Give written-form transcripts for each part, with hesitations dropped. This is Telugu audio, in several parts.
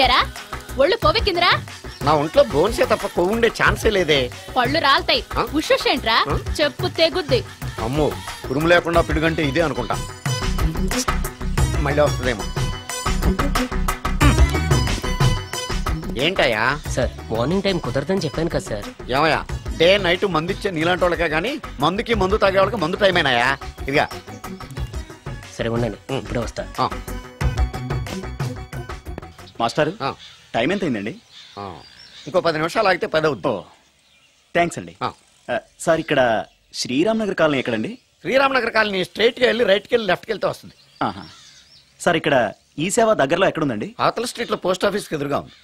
ఎరా ఒళ్ళు కొవ్వెక్కిందిరా? నా ఒంట్లో బోన్సే తప్ప కొవ్వు ఉండే ఛాన్సే లేదే. పళ్ళు రాల్తాయి. ఉషేంట్రా చెప్పు తెగుద్ది. అమ్మో ఉరుము లేకుండా పిడుగంటే ఇదే అనుకుంటా. మళ్ళీ వస్తుందేమో. ఏంటయ్యా? సార్ మార్నింగ్ టైం కుదరదని చెప్పాను కదా సార్. ఏమయ్యా డే నైట్ మందు ఇచ్చే నీలాంటి వాళ్ళకే గానీ మందుకి మందు తాగే వాళ్ళకి మందు టైం అయినాయా? ఇదిగా సరే ఉండండి, ఇప్పుడే వస్తా. మాస్టారు టైం ఎంత అయిందండి? ఇంకో 10 నిమిషాలు ఆగితే 10 అవుతుంది. థ్యాంక్స్ అండి. సార్ ఇక్కడ శ్రీరామ్ నగర్ కాలనీ ఎక్కడండి? శ్రీరామ్ నగర్ కాలనీ స్ట్రైట్కి వెళ్ళి రైట్కి వెళ్ళి లెఫ్ట్కి వెళ్తే వస్తుంది. సార్ ఇక్కడ ఈ సేవ దగ్గరలో ఎక్కడుందండి? అవతల స్ట్రీట్ లో పోస్ట్ ఆఫీస్కి ఎదురుగా ఉంది.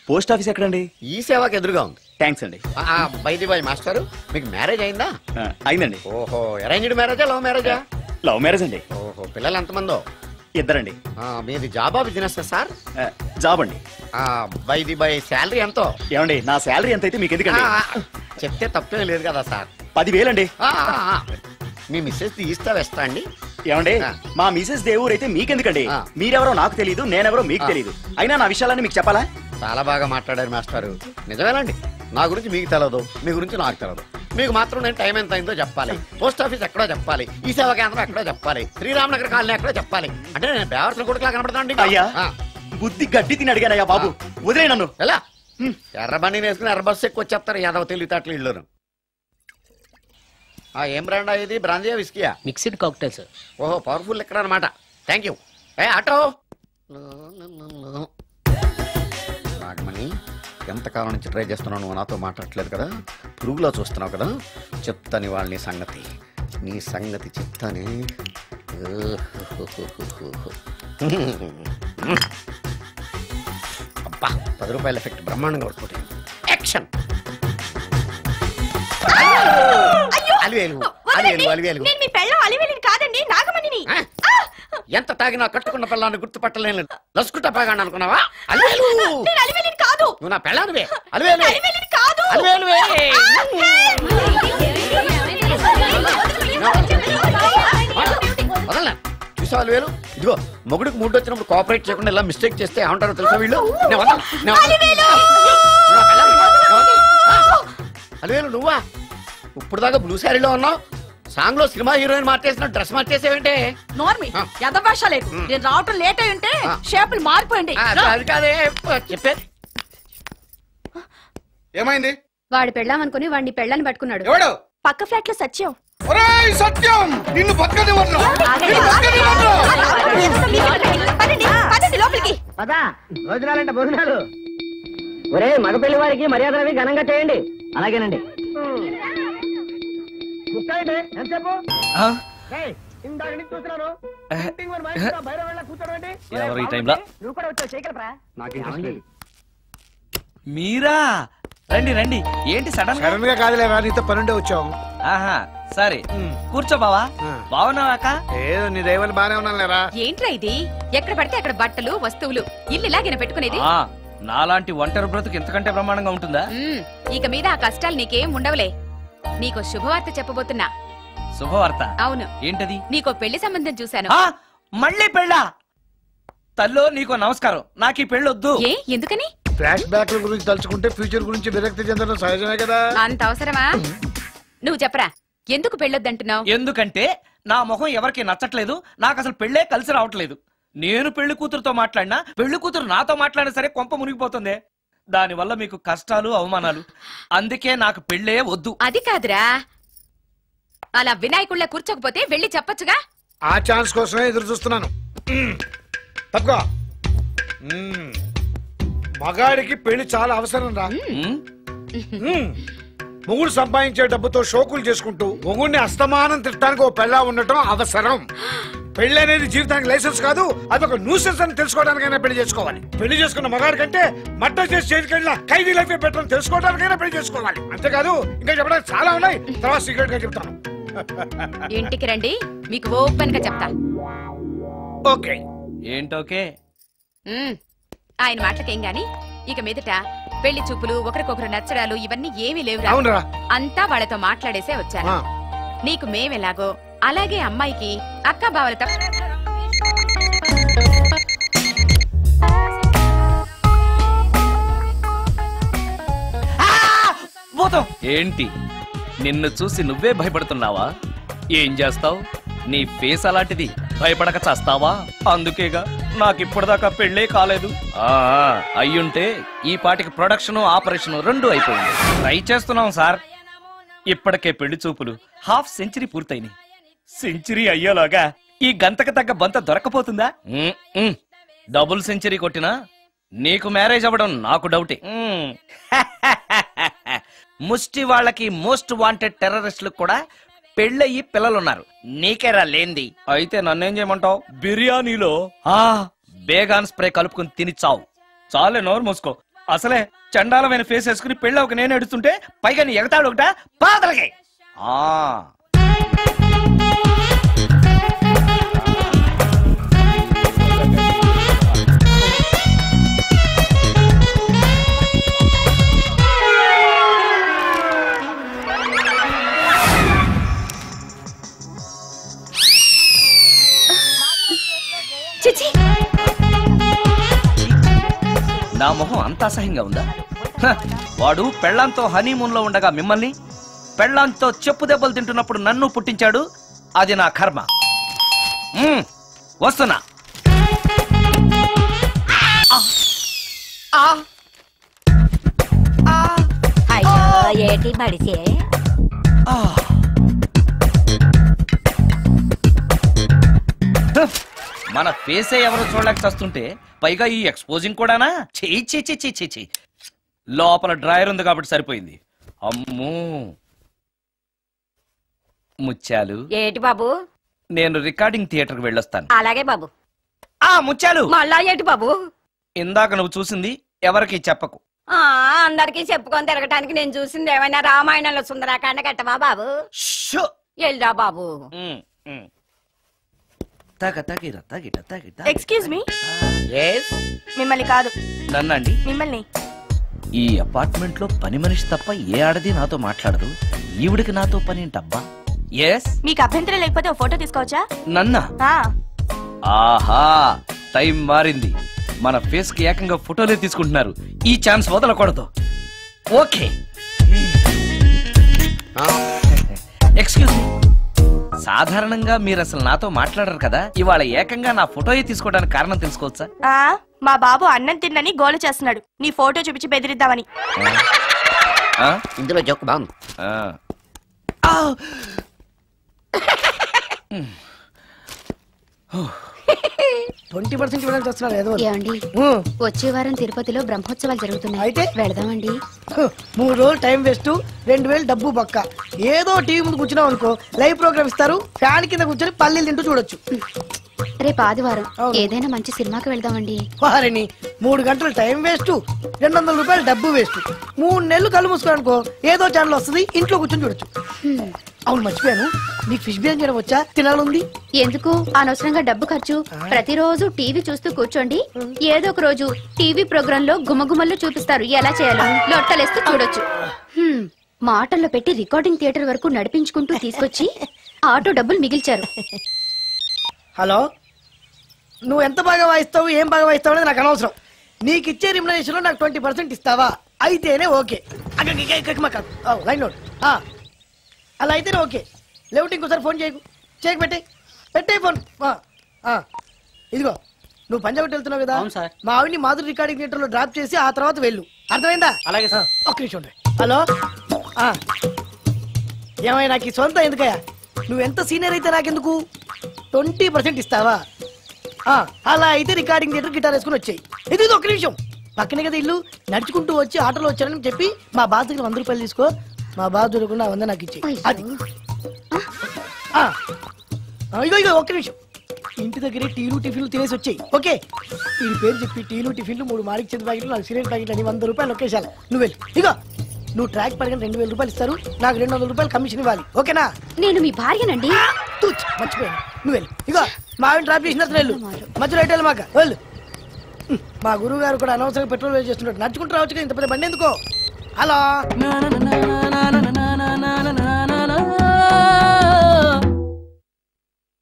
పోస్ట్ ఆఫీస్ ఎక్కడండి? ఈ సేవకి ఎదురుగా ఉంది. థ్యాంక్స్ అండి. బై ది బై మాస్టర్, మీకు మ్యారేజ్ అయిందా? అయిందండి. ఓహో అరేంజ్డ్ మ్యారేజా లవ్ మ్యారేజా? లవ్ మ్యారేజ్ అండి. ఓహో పిల్లలు ఎంతమందో? ఇద్దరండి. మీది జాబా బిజినెస్ సార్? జాబ్ అండి. బై ది బై శాలరీ ఎంతో? ఏమండి నా శాలరీ ఎంత అయితే మీకు ఎందుకండి? చెప్తే తప్పేం లేదు కదా సార్. 10,000 అండి. మీ మిస్సెస్ తీస్తా వేస్తా అండి. ఏమండి మా మిసెస్ దేవుడు అయితే మీకెందుకండి? మీరెవరో నాకు తెలియదు, నేనెవరో మీకు తెలియదు. అయినా నా విషయాలన్నీ మీకు చెప్పాలా? చాలా బాగా మాట్లాడారు మాస్టారు. నిజమేనండి, నా గురించి మీకు తెలదు, మీ గురించి నాకు తెలదు. మీకు మాత్రం నేను టైం ఎంత అయిందో చెప్పాలి, పోస్ట్ ఆఫీస్ ఎక్కడో చెప్పాలి, ఈ సేవా కేంద్రం ఎక్కడో చెప్పాలి, శ్రీరామ్ నగర్ కాలనీ ఎక్కడో చెప్పాలి. అంటే నేను బేవర్సన కొడుకులా కనపడతానండి. అయ్యా బుద్ధి గడ్డి తిని అడిగానయ్యా బాబు, వదిలే నన్ను. ఎలా ఎర్ర బండి వేసుకుని ఎర్ర బస్సు ఎక్కువ వచ్చేస్తారు యాదవ తెలివితేటలు ఇళ్ళను. ఏం బ్రాండా ఇది? బ్రాంజియా విస్కియా? Mixed cocktail sir. ఓహో పవర్ఫుల్ ఎక్కడ అనమాట. Thank you. ఆటో నాగమణి, ఎంతకాలం నుంచి ట్రై చేస్తున్నావు, నువ్వు నాతో మాట్లాడట్లేదు కదా, పురుగులో చూస్తున్నావు కదా, చెప్తాను ఇవాళ నీ సంగతి చెప్తానే. అబ్బా 10 రూపాయల ఎఫెక్ట్ బ్రహ్మాండంగా పడుతుంది. యాక్షన్. ఎంత తాగినా కట్టుకున్న పిల్లాన్ని గుర్తుపట్టలేను లసుకుట పాగాను అనుకున్నావా? నువ్వు నా పెళ్ళానివే. వదలనా? చూసా అలివేలు, ఇదిగో మొగుడికి మూడు వచ్చినప్పుడు కోఆపరేట్ చేయకుండా ఇలా మిస్టేక్ చేస్తే ఏమంటారో తెలుసా వీళ్ళు? అలివేలు నువ్వా? ఇప్పుడు దాకా బ్లూ శారీలో ఉన్నావు, సాంగ్ లో సినిమా హీరోయిన్ మార్చేసిన డ్రెస్ మార్చేసేవంటే? నార్మల్ యదభాష లేదు. నేను రావటం లేట్ అయి ఉంటే షేపులు మారిపోయింది. అది కాదే చెప్పేది. ఏమైంది? వాడి పెళ్ళామనుకుని వాడిని పెళ్ళని పట్టుకున్నాడు. ఎవడు? పక్క ఫ్లాట్ లో సత్యం. సత్యం నిన్ను లోపలికి భోజనాలంట భోజనాలు. ఒరే మగ పెళ్లి వారికి మర్యాదలవి ఘనంగా చేయండి. అలాగేనండి. మీరా? రండి రండి. ఏంటి సడన్ గా కాదులేరా, నీతో పనుండే వచ్చాం. ఆహా సరే కూర్చో బావా. బాగున్నావాక? ఏదో నీ దైవాలు బానే ఉన్నాను లేరా. ఏంట్రా ఇది? ఎక్కడ పడితే అక్కడ బట్టలు వస్తువులు ఇల్లు ఇలాగైనా పెట్టుకునేది? నాలాంటి ఒంటరి బ్రతుకు ఎంతకంటే బ్రహ్మాండంగా ఉంటుందా? ఇక మీద ఆ కష్టాలు నీకేం ఉండవులే. నీకో శుభవార్త చెప్పబోతున్నా. శుభవార్త? అవును. ఏంటది? నీకో పెళ్లి సంబంధం చూశాను. మళ్ళీ పెళ్ళా? తల్లో నీకో నమస్కారం, నాకు ఈ పెళ్ళొద్దు. ఏ ఎందుకని? ఫ్లాష్ బ్యాక్ గురించి తలుచుకుంటే ఫ్యూచర్ గురించి విరక్తి చెందడం సహజమే కదా. అంత అవసరమా? నువ్వు చెప్పరా, ఎందుకు పెళ్ళొద్దంటున్నావు? ఎందుకంటే నా మొహం ఎవరికి నచ్చట్లేదు, నాకు అసలు పెళ్ళే కలిసి రావట్లేదు. నేను పెళ్లి కూతురుతో మాట్లాడినా, పెళ్లి కూతురు నాతో మాట్లాడినా సరే కొంప మునిగిపోతుంది. దానివల్ల మీకు కష్టాలు అవమానాలు. అందుకే నాకు పెళ్ళే వద్దు. అది కాదురా, అలా వినాయకుళ్ళ కూర్చోకపోతే వెళ్ళి చెప్పొచ్చుగా. ఆ ఛాన్స్ కోసమే ఎదురు చూస్తున్నాను. తప్పుకో. మగాడికి పెళ్లి చాలా అవసరం రా. మొగుడు సంపాదించే డబ్బుతో షోకులు చేసుకుంటూ మొగుడిని అస్తమానం తిట్టడానికి ఓ పెళ్ళా ఉండటం అవసరం. పెళ్లి అనేది జీవితానికి లైసెన్స్ కాదు, అదొక న్యూసెన్స్ అని తెలుసుకోవడానికైనా పెళ్లి చేసుకోవాలి. పెళ్లి చేసుకున్న మగాడి కంటే మట్ట చేసి చేతికెళ్ళిన ఖైదీ లైఫ్ బెటర్ అని తెలుసుకోవడానికైనా పెళ్లి చేసుకోవాలి. అంతేకాదు ఇంకా చెప్పడానికి చాలా ఉన్నాయి, తర్వాత సీక్రెట్ గా చెప్తాను. ఇంటికి రండి, మీకు ఓపెన్ గా చెప్తా. ఓకే ఏంటోకే? ఆయన మాటలకేం గాని ఇక మీదట పెళ్లి చూపులు, ఒకరికొకరు నచ్చడాలు ఇవన్నీ ఏమీ లేవు. అంతా వాళ్ళతో మాట్లాడేసే వచ్చాను. నీకు మేమెలాగో అలాగే అమ్మాయికి అక్క బావలతో అద్భుతం. ఏంటి నిన్ను చూసి నువ్వే భయపడుతున్నావా? ఏం చేస్తావు? నీ ఫేస్ అలాంటిది, భయపడక చేస్తావా? అందుకేగా నాకిప్పటిదాకా పెళ్ళే కాలేదు. అయ్యుంటే ఈ పాటికి ప్రొడక్షన్ ఆపరేషన్ రెండు అయిపోయింది. ట్రై చేస్తున్నాం సార్. ఇప్పటికే పెళ్లి చూపులు హాఫ్ సెంచరీ పూర్తయినాయి. సెంచరీ అయ్యేలాగా ఈ గంతకు తగ్గ బంత దొరకపోతుందా? డబుల్ సెంచరీ కొట్టినా నీకు మ్యారేజ్ అవ్వడం నాకు డౌటే. ముష్టి వాళ్ళకి మోస్ట్ వాంటెడ్ టెర్రరిస్టులకు కూడా పెళ్ళయి పిల్లలున్నారు. నీకేరా లేంది. అయితే నన్నేం చేయమంటావు? బిర్యానీలో బేగాన్ స్ప్రే కలుపుకుని తిని చావు. చాలే, నోరు మూసుకో. అసలే చండాలమైన ఫేస్ వేసుకుని పెళ్ళి ఒక నేను ఎడుతుంటే పైగా నీ ఎగతాడు ఒకట పాదలకి. నా మొహం అంత అసహ్యంగా ఉందా? వాడు పెళ్ళాంతో హనీమూన్ లో ఉండగా మిమ్మల్ని, పెళ్ళాంతో చెప్పు దెబ్బలు తింటున్నప్పుడు నన్ను పుట్టించాడు. అది నా కర్మ. వస్తున్నా. ఏటి మడిసే మన ఫేసే ఎవరు చూడలేక చస్తుంటే పైగా ఈ ఎక్స్పోజింగ్ కూడానా? చెయ్యి లోపల డ్రాయర్ ఉంది కాబట్టి సరిపోయింది. అమ్మో ముత్యాలు. ఏటి బాబు? నేను రికార్డింగ్ థియేటర్ కి వెళ్ళొస్తాను. అలాగే బాబు. ముత్యాలు. మళ్ళా ఏటి బాబు? ఇందాక నువ్వు చూసింది ఎవరికి చెప్పకు. అందరికి చెప్పుకొని తిరగటానికి నేను చూసింది ఏమైనా రామాయణంలో సుందరాకాండ కట్టవా బాబు? ఎల్దా బాబు. Excuse me. మిమ్మల్ని కాదు. నన్నండి. మిమ్మల్ని. ఈ అపార్ట్మెంట్ లో పని మనిషి తప్ప ఏ ఆడది నాతో మాట్లాడదు. ఈవిడికి నాతో పని ఏంటబ్బా? ఎస్. మీకు అభ్యంతరం లేకపోతే ఓ ఫోటో తీసుకోవచ్చా? నన్నా? ఆహా, టైం మారింది. మన ఫేస్ కి ఏకంగా ఫోటోలే తీసుకుంటున్నారు. ఈ ఛాన్స్ వదలకూడదు. ఓకే. Excuse me. సాధారణంగా మీరు అసలు నాతో మాట్లాడరు కదా, ఇవాళ ఏకంగా నా ఫోటోయే తీసుకోవడానికి కారణం తెలుసుకోవచ్చా? మా బాబు అన్నం తిన్నని గోలు చేస్తున్నాడు. నీ ఫోటో చూపించి బెదిరిద్దామని. ఇందులో జోక్ బాగుంది. 20% ఇవ్వడానికి వస్తున్నారు ఏదో. ఏమండి, వచ్చే వారం తిరుపతిలో బ్రహ్మోత్సవాలు జరుగుతున్నాయి. అయితే వెళదామండి. 3 రోజులు టైం వేస్ట్, 2000 డబ్బు బొక్క. ఏదో టీవీ ముందు కూర్చున్నాం అనుకో, లైవ్ ప్రోగ్రామ్ ఇస్తారు, ఫ్యాన్ కింద కూర్చొని పల్లీలు తింటూ చూడొచ్చు. రేపు ఆదివారం ఏదైనా మంచి సినిమాకి వెళ్దామండి. వారిని 3 గంటలు టైం వేస్ట్, 200 రూపాయలు డబ్బు వేస్ట్. 3 నెలలు కళ్ళు మూసుకోనుకో, ఏదో ఛానల్ వస్తుంది, ఇంట్లో కూర్చొని చూడొచ్చు. అవును, మర్చిపోయాను, నీకు ఫిష్ బిర్యానీ చేయడం వచ్చా? తినాలుంది. ఎందుకు అనవసరంగా డబ్బు ఖర్చు? ప్రతిరోజు టీవీ చూస్తూ కూర్చోండి, ఏదో ఒక రోజు టీవీ ప్రోగ్రామ్ లో గుమ్మగుమ్మల్లో చూపిస్తారు ఎలా చేయాలో. లొట్టలేస్తూ చూడొచ్చు. మాటల్లో పెట్టి రికార్డింగ్ థియేటర్ వరకు నడిపించుకుంటూ తీసుకొచ్చి ఆటో డబ్బులు మిగిల్చారు. హలో, నువ్వు ఎంత బాగా వాయిస్తావు, ఏం బాగా వాయిస్తావు అనేది నాకు అనవసరం. నీకు ఇచ్చే రిమ్యునరేషన్ లో నాకు 20% ఇస్తావా? అయితేనే ఓకే. Line note. అలా అయితేనే ఓకే. లేవుటి ఇంకోసారి ఫోన్ చేయకు. పెట్టే ఫోన్. ఇదిగో, నువ్వు పంజాబ్ వెళ్తున్నావు కదా, మా ఆవిడ్ని మాధురి రికార్డింగ్ థియేటర్ లో డ్రాప్ చేసి ఆ తర్వాత వెళ్ళు. అర్థమైందా? అలాగే సార్. ఒక్క నిమిషం ఉండే. హలో, ఏమైనా నాకు ఈ సొంత ఎందుకయ్యా? నువ్వెంత సీనియర్ అయితే నాకెందుకు? 20% ఇస్తావా? అలా అయితే రికార్డింగ్ థియేటర్ గిటార్ వేసుకుని వచ్చాయి. ఇది ఒక్క నిమిషం, పక్కనే కదా ఇల్లు. నడుచుకుంటూ వచ్చి ఆటోలో వచ్చానని చెప్పి మా బాధ దగ్గర 100 రూపాయలు తీసుకో. మా బాధ దొరకకుండా 100 నాకు ఇచ్చేయి. అది ఇగో ఒక్క నిమిషం. ఇంటి దగ్గరే టీలు టిఫిన్లు తినేసి వచ్చాయి. ఓకే, ఈ పేరు చెప్పి టీలు టిఫిన్లు 3 మారికి చెంది ప్యాకెట్లు, 4 సిగరెట్ ప్యాకెట్లు అని 100 రూపాయలు ఒకేసారి. నువ్వు వెళ్ళు. ఇగో, నువ్వు ట్రాక్ పడిన 2000 రూపాయలు ఇస్తారు, నాకు 200 రూపాయలు కమిషన్ ఇవ్వాలి. ఓకేనా? నేను మీ భార్యనండి. మర్చిపోయాను. నువ్వు వెళ్ళు. ఇగో, మా ఆవిడ డ్రాప్ చేసిన వెళ్ళు. మధ్యలో రైట్ మాక వెళ్ళు. మా గురువు గారు కూడా అనవసరంగా పెట్రోల్ వేస్ట్ చేస్తున్నాడు. నడుచుకుంటూ రావచ్చు కదా, ఇంత పెద్ద బండి ఎందుకో. హలో,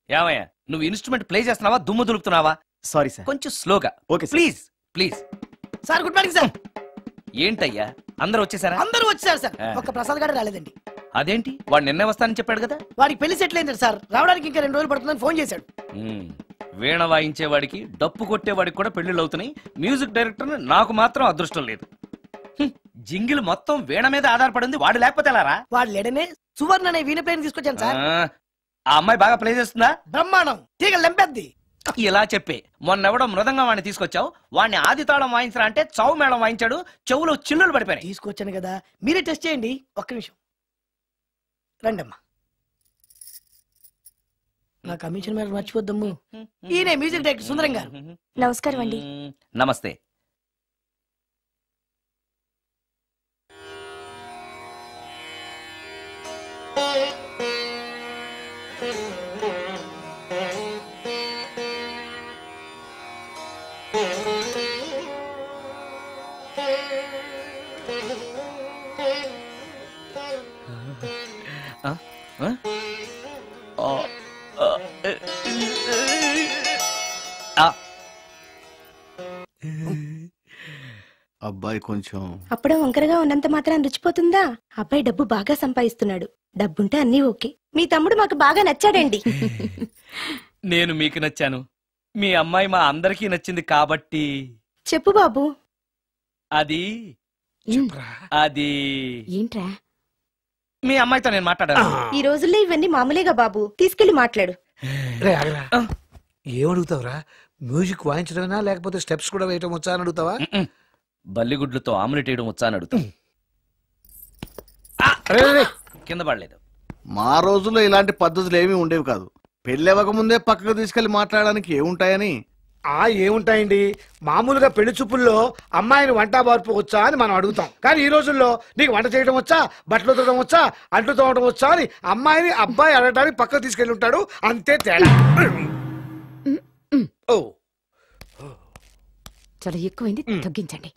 ఏమయ్యా, నువ్వు ఇన్స్ట్రుమెంట్ ప్లే చేస్తున్నావా, దుమ్ము దులుపుతున్నావా? సారీ సార్, కొంచెం స్లోగా. Okay please. Sir good morning sir. ఏంటయ్యా అందరూ వచ్చేసారా? అందరూ వచ్చారు సార్, ఒక్క ప్రసాద్ గారు రాలేదండి. అదేంటి? వాడు నిన్నే వస్తానని చెప్పాడు కదా. వాడికి పెళ్లి సెటిల్ అయింది సార్, రావడానికి ఇంకా 2 రోజులు పడుతుందని ఫోన్ చేశాడు. వీణ వాయించేవాడికి డప్పు కొట్టేవాడికి కూడా పెళ్లిళ్ళు అవుతున్నాయి. మ్యూజిక్ డైరెక్టర్ నాకు మాత్రం అదృష్టం లేదు. జింగిల్ మొత్తం వీణ మీద ఆధారపడింది, వాడు లేకపోతే ఎలారా? వాడు లేడనే సువర్ణ అనే వీణ ప్లేని తీసుకొచ్చాను సార్. ఆ అమ్మాయి బాగా ప్లే చేస్తుందా? బ్రహ్మాండం, తీగ లెంపెద్ది. ఇలా చెప్పే మొన్నెవడో మృదంగం వాడిని తీసుకొచ్చావు, వాడిని ఆది తాళం వాయించరా అంటే చౌ మేళం వాయించాడు, చెవులో చిల్లులు పడిపోయాయి. తీసుకొచ్చాను కదా, మీరే టెస్ట్ చేయండి. ఒక్క నిమిషం రండమ్మా. నా కమిషన్ మీద మర్చిపోద్దమ్ము. ఈయనే మ్యూజిక్ డైరెక్టర్ సుందరం గారు. నమస్కారం అండి. నమస్తే. అబ్బాయి కొంచెం అప్పుడే వంకరగా ఉన్నంత మాత్రం రుచిపోతుందా? అబ్బాయి డబ్బు బాగా సంపాదిస్తున్నాడు, డబ్బుంటే అన్నీ ఓకే. మీ తమ్ముడు మాకు బాగా నచ్చాడండి. నేను మీకు నచ్చాను, మీ అమ్మాయి మా అందరికీ నచ్చింది కాబట్టి. చెప్పు బాబు. అది అది ఏంట్రా? మీ అమ్మాయితో నేను మాట్లాడాను. ఈ రోజుల్లో ఇవన్నీ మామూలేగా బాబు, తీసుకెళ్లి మాట్లాడు. ఏమడుగుతావురా? మ్యూజిక్ వాయించడమేనా లేకపోతే స్టెప్స్ కూడా వేయటం వచ్చా అని అడుగుతావా? బల్లిగుడ్లతో ఆమ్లెట్ వేయడం వచ్చా అని అడుగుతా. కింద పడలేదు. మా రోజుల్లో ఇలాంటి పద్ధతులు ఏమీ ఉండేవి కాదు. పెళ్ళెవక ముందే పక్కకు తీసుకెళ్లి మాట్లాడడానికి ఏముంటాయని. ఏముంటాయండి, మామూలుగా పెళ్లి చూపుల్లో అమ్మాయిని వంట బార్పు వచ్చా అని మనం అడుగుతాం. కానీ ఈ రోజుల్లో నీకు వంట చేయడం వచ్చా, బట్టలు తోడడం వచ్చా, అంట్లు తోడడం వచ్చా అని అమ్మాయిని అబ్బాయి అడగడానికి పక్కకు తీసుకెళ్లి ఉంటాడు. అంతే తేడా. చాలా ఎక్కువైంది, తగ్గించండి.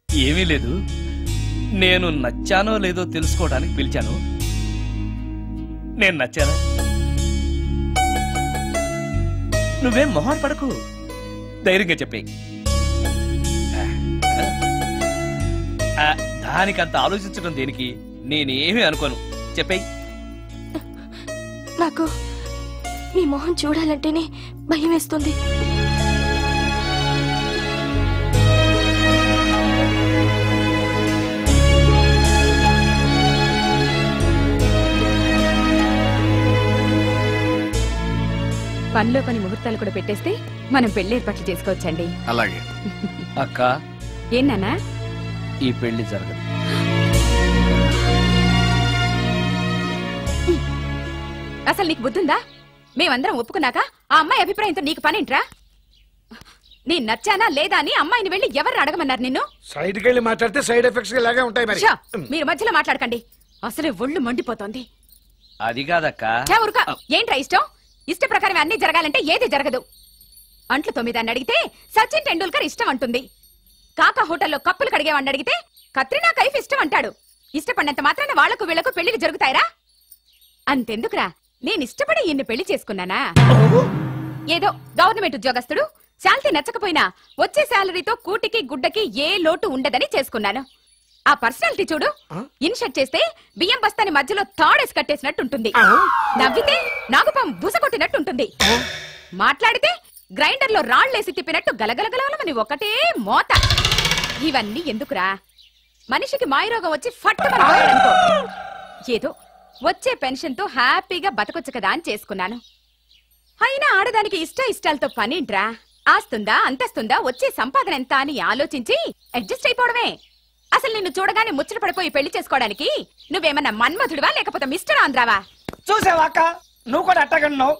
ఏమీ లేదు, నేను నచ్చానో లేదో తెలుసుకోవడానికి పిలిచాను. నేను నచ్చానా? నువ్వేం మొహం పడకు, ధైర్యంగా చెప్పే. దానికంత ఆలోచించడం దేనికి? నేనేమీ అనుకోను, చెప్పేయి. నాకు మీ మొహం చూడాలంటేనే భయం వేస్తుంది. పనిలో పని ముహూర్తాలు కూడా పెట్టేస్తే మనం పెళ్లి ఏర్పాట్లు చేసుకోవచ్చండి. అలాగే అక్క. ఏనానా? ఈ పెళ్లి జరగదు. అసలు నీకు బుద్ధుందా? మేమందరం ఒప్పుకున్నాక ఆ అమ్మాయి అభిప్రాయంతో నీకు పనేంట్రా? నీ నచ్చానా లేదా అని అమ్మాయిని వెళ్ళి ఎవరు అడగమన్నారు నిన్ను? సైడ్కి వెళ్ళి మాట్లాడితే సైడ్ ఎఫెక్ట్స్ ఇలాగే ఉంటాయి. మరి మీరు మధ్యలో మాట్లాడకండి, అసలే ఒళ్ళు మండిపోతోంది. అది కాదక్క. ఏంట్రా ఇష్టం? ఇష్ట ప్రకారం అన్ని జరగాలంటే ఏది జరగదు. అంట్లు 9 అని అడిగితే సచిన్ టెండూల్కర్ ఇష్టం అంటుంది. కాకా హోటల్లో కప్పులు కడిగేవాడిని అడిగితే కత్రినా కైఫ్ ఇష్టం అంటాడు. ఇష్టపడినంత మాత్రాన వాళ్లకు వీళ్లకు పెళ్లికి జరుగుతాయిరా? అంతెందుకురా, నేను ఇష్టపడి ఇన్ని పెళ్లి చేసుకున్నానా? ఏదో గవర్నమెంట్ ఉద్యోగస్తుడు, శాలరీ నచ్చకపోయినా వచ్చే శాలరీతో కూటికి గుడ్డకి ఏ లోటు ఉండదని చేసుకున్నాను. ఆ పర్సనాలిటీ చూడు, ఇన్షర్ట్ చేస్తే బియ్యం బస్తాని మధ్యలో తాడేసి కట్టేసినట్టుంటుంది. నవ్వితే నాగుపం బుసకొట్టినట్టుంటుంది. మాట్లాడితే గ్రైండర్ లో రాళ్లేసి తిప్పినట్టు గలగలగలమని ఒకటే మోత. ఇవన్నీ ఎందుకురా? మనిషికి మాయరోగం వచ్చి ఫట్టుమనుకో. ఏదో వచ్చే పెన్షన్ తో హ్యాపీగా బతకొచ్చు కదా అని చేసుకున్నాను. అయినా ఆడదానికి ఇష్టాలతో పనింట్రా? ఆస్తుందా, అంతస్తుందా, వచ్చే సంపాదన ఎంత అని ఆలోచించి అడ్జస్ట్ అయిపోవడమే. అసలు నిన్ను చూడగానే ముచ్చట పడిపోయి పెళ్లి చేసుకోవడానికి నువ్వేమన్నా మన్మధుడివా లేకపోతే మిస్టర్ ఆంధ్రావా? చూసావా అక్క, నువ్వు కూడా అట్టగన్నావు.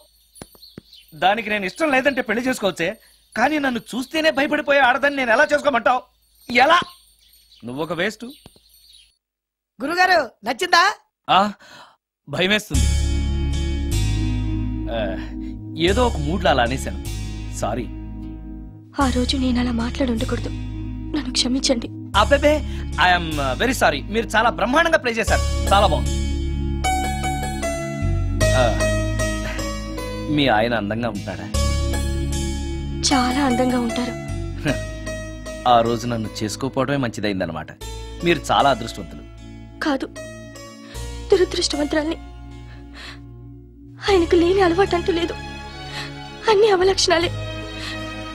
దానికి నేను ఇష్టం లేదంటే పెళ్లి చేసుకోవచ్చే, కానీ నన్ను చూస్తేనే భయపడిపోయే ఆడదని నేను ఎలా చేసుకోమంటావు? ఎలా? నువ్వొక వేస్ట్. గురుగారు నచ్చిందా? భయమేస్తుంది. ఏదో ఒక మూడ్లో అలా అనేశాను, సారీ. ఆ రోజు నేను అలా మాట్లాడి ఉండకూడదు, నన్ను క్షమించండి. అబ్బే, ఐఎమ్ వెరీ సారీ. మీరు చాలా బ్రహ్మాండంగా ప్లే చేశారు, చాలా బాగుంది. మీ ఆయన అందంగా ఉంటాడా? చాలా అందంగా ఉంటారు. ఆ రోజు నన్ను చేసుకోపోవడమే మంచిదైందనమాట. మీరు చాలా అదృష్టవంతులు. కాదు, దురదృష్టవంతురాల్ని. ఆయనకు లేని అలవాటు అంటూ లేదు. అన్ని అవలక్షణాలే.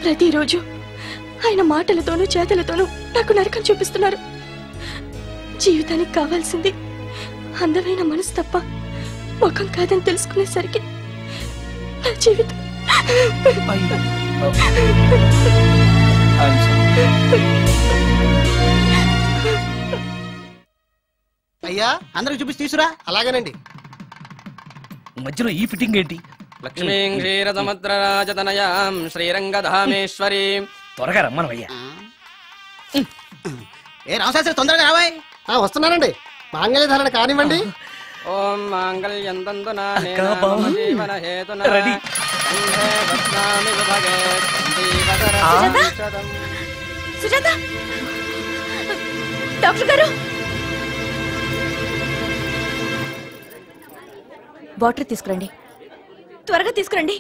ప్రతిరోజు ఆయన మాటలతోనూ చేతలతోనూ నాకు నరకం చూపిస్తున్నారు. జీవితానికి కావాల్సింది అందమైన మనసు తప్ప ముఖం కాదని తెలుసుకునేసరికి నా జీవితం అయ్యా అందరికి చూపించి తీసురా. అలాగేనండి. మధ్యలో ఈ ఫిట్టింగ్ ఏంటి? లక్ష్మీం క్షీరసముద్రరాజతనయాం శ్రీరంగధామేశ్వరీం. త్వరగా రమ్మనయ్యా. ఏ రామశాస్త్రి తొందరగా రావాయ్. వస్తున్నానండి. మాంగళ్య ధారణ కానివ్వండి. ఓం మాంగళ్యం తంతునా జీవన హేతునా రెడీ. సుజాత, డాక్టర్ గారు, వాటర్ తీసుకురండి. త్వరగా తీసుకురండి.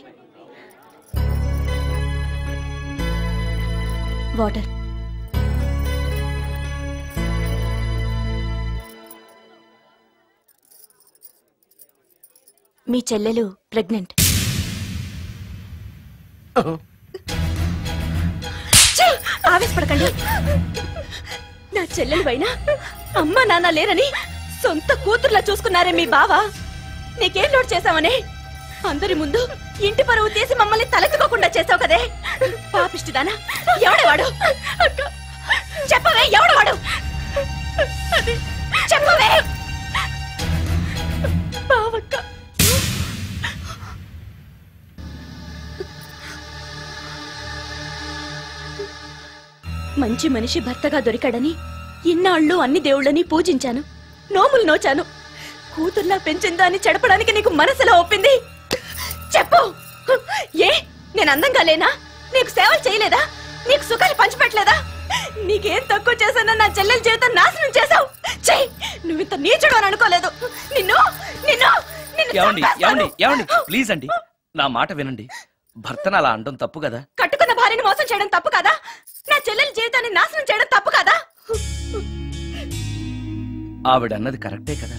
వాటర్. మీ చెల్లెలు ప్రెగ్నెంట్. ఆవేశపడకండి. నా చెల్లెలు పైన అమ్మా నాన్న లేరని సొంత కూతుర్లా చూసుకున్నారే మీ బావ. నీకేం లోటు చేశావనే అందరి ముందు ఇంటి పరువు తీసి మమ్మల్ని తలెత్తుకోకుండా చేసావు కదే. పాపిష్టిదానా, ఎవడేవాడు? చెప్పవే, ఎవడవాడు? చెప్పవే. బావక్క, మంచి మనిషి భర్తగా దొరికాడని ఇన్నాళ్ళు అన్ని దేవుళ్ళని పూజించాను, నోములు నోచాను. కూతుర్లా పెంచిందాన్ని చెడపడానికి నీకు మనసులో ఒప్పింది. చెప్పు, ఏ నేను అందంగా లేనా? నీకు సేవలు చేయలేదా? నీకు సుఖాలు పంచిపెట్టలేదా? నీకేం తక్కువ చేశానో నా చెల్లెల జీవితం నాశనం చేశావు. చెయ్యి, నువ్వింత నీచుడు అని అనుకోలేదు. నిన్ను నిన్ను ప్లీజ్ అండి, నా మాట వినండి. భర్తను అలా అనడం తప్పు కదా. కట్టుకున్న భార్యని మోసం చేయడం తప్పు కదా. నా చెల్లెల జీవితాన్ని నాశనం చేయడం తప్పు కదా. ఆవిడన్నది కరెక్టే కదా.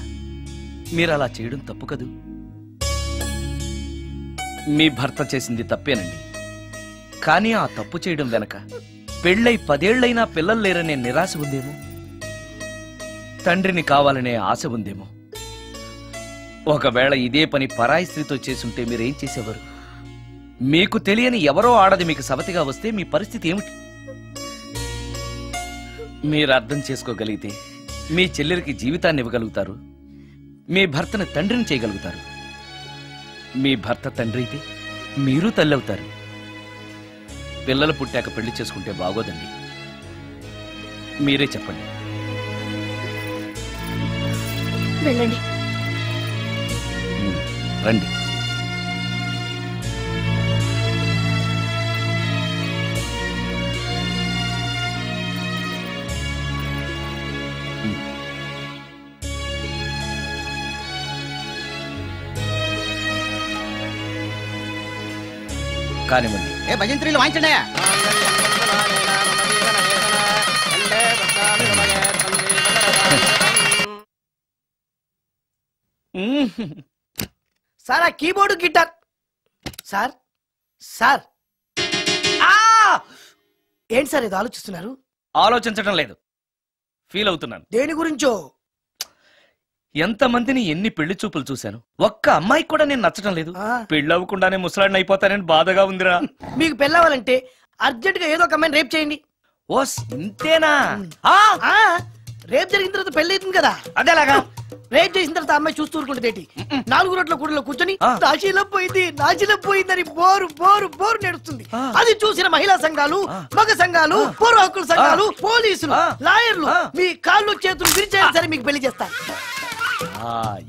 మీరు అలా చేయడం తప్పు కదూ. మీ భర్త చేసింది తప్పేనండి. కానీ ఆ తప్పు చేయడం వెనక పెళ్ళై 10 ఏళ్లైనా పిల్లలు లేరనే నిరాశ ఉందేమో, తండ్రిని కావాలనే ఆశ ఉందేమో. ఒకవేళ ఇదే పని పరాయి స్త్రీతో చేసుంటే మీరేం చేసేవారు? మీకు తెలియని ఎవరో ఆడది మీకు సవతిగా వస్తే మీ పరిస్థితి ఏమిటి? మీరు అర్థం చేసుకోగలిగితే మీ చెల్లెలికి జీవితాన్ని ఇవ్వగలుగుతారు, మీ భర్తను తండ్రిని చేయగలుగుతారు. మీ భర్త తండ్రి అయితే మీరు తల్లి అవుతారు. పిల్లలు పుట్టాక పెళ్లి చేసుకుంటే బాగోదండి. మీరే చెప్పండి. వెళ్ళండి. రండి. కానివ్వండి. ఏ భజంత్రీలు వాయించండి. సార్ ఆ కీబోర్డు గిటార్. సార్ సార్ ఏంటి సార్ ఇది ఆలోచిస్తున్నారు? ఆలోచించడం లేదు, ఫీల్ అవుతున్నాను. దేని గురించో? ఎంతమందిని ఎన్ని పెళ్లి చూపులు చూశాను, ఒక్క అమ్మాయికి కూడా నేను నచ్చడం లేదు. పెళ్లి అవ్వకుండానే ముసలాడిని అయిపోతానని బాధగా ఉందిరా. మీకు పెళ్ళవాలంటే అర్జెంట్ గా ఏదో ఒక అమ్మాయిని రేప్ చేయండి. ఓ ఇంతేనా? రేప్ జరిగిన తర్వాత పెళ్లి అవుతుంది కదా. అదేలాగా రేప్ చేసిన తర్వాత అమ్మాయి చూస్తూ ఊరుకుంటుంది. 4 రోడ్ల కూడలో కూర్చొని నాశీలం పోయిందని బోరు బోరు బోరు నడుస్తుంది. అది చూసిన మహిళా సంఘాలు, మగ సంఘాలు, పూర్వ హక్కుల సంఘాలు, పోలీసులు, లాయర్లు మీ కాళ్ళు చేతులు విరిచేయాలి సరే మీకు పెళ్లి చేస్తారు.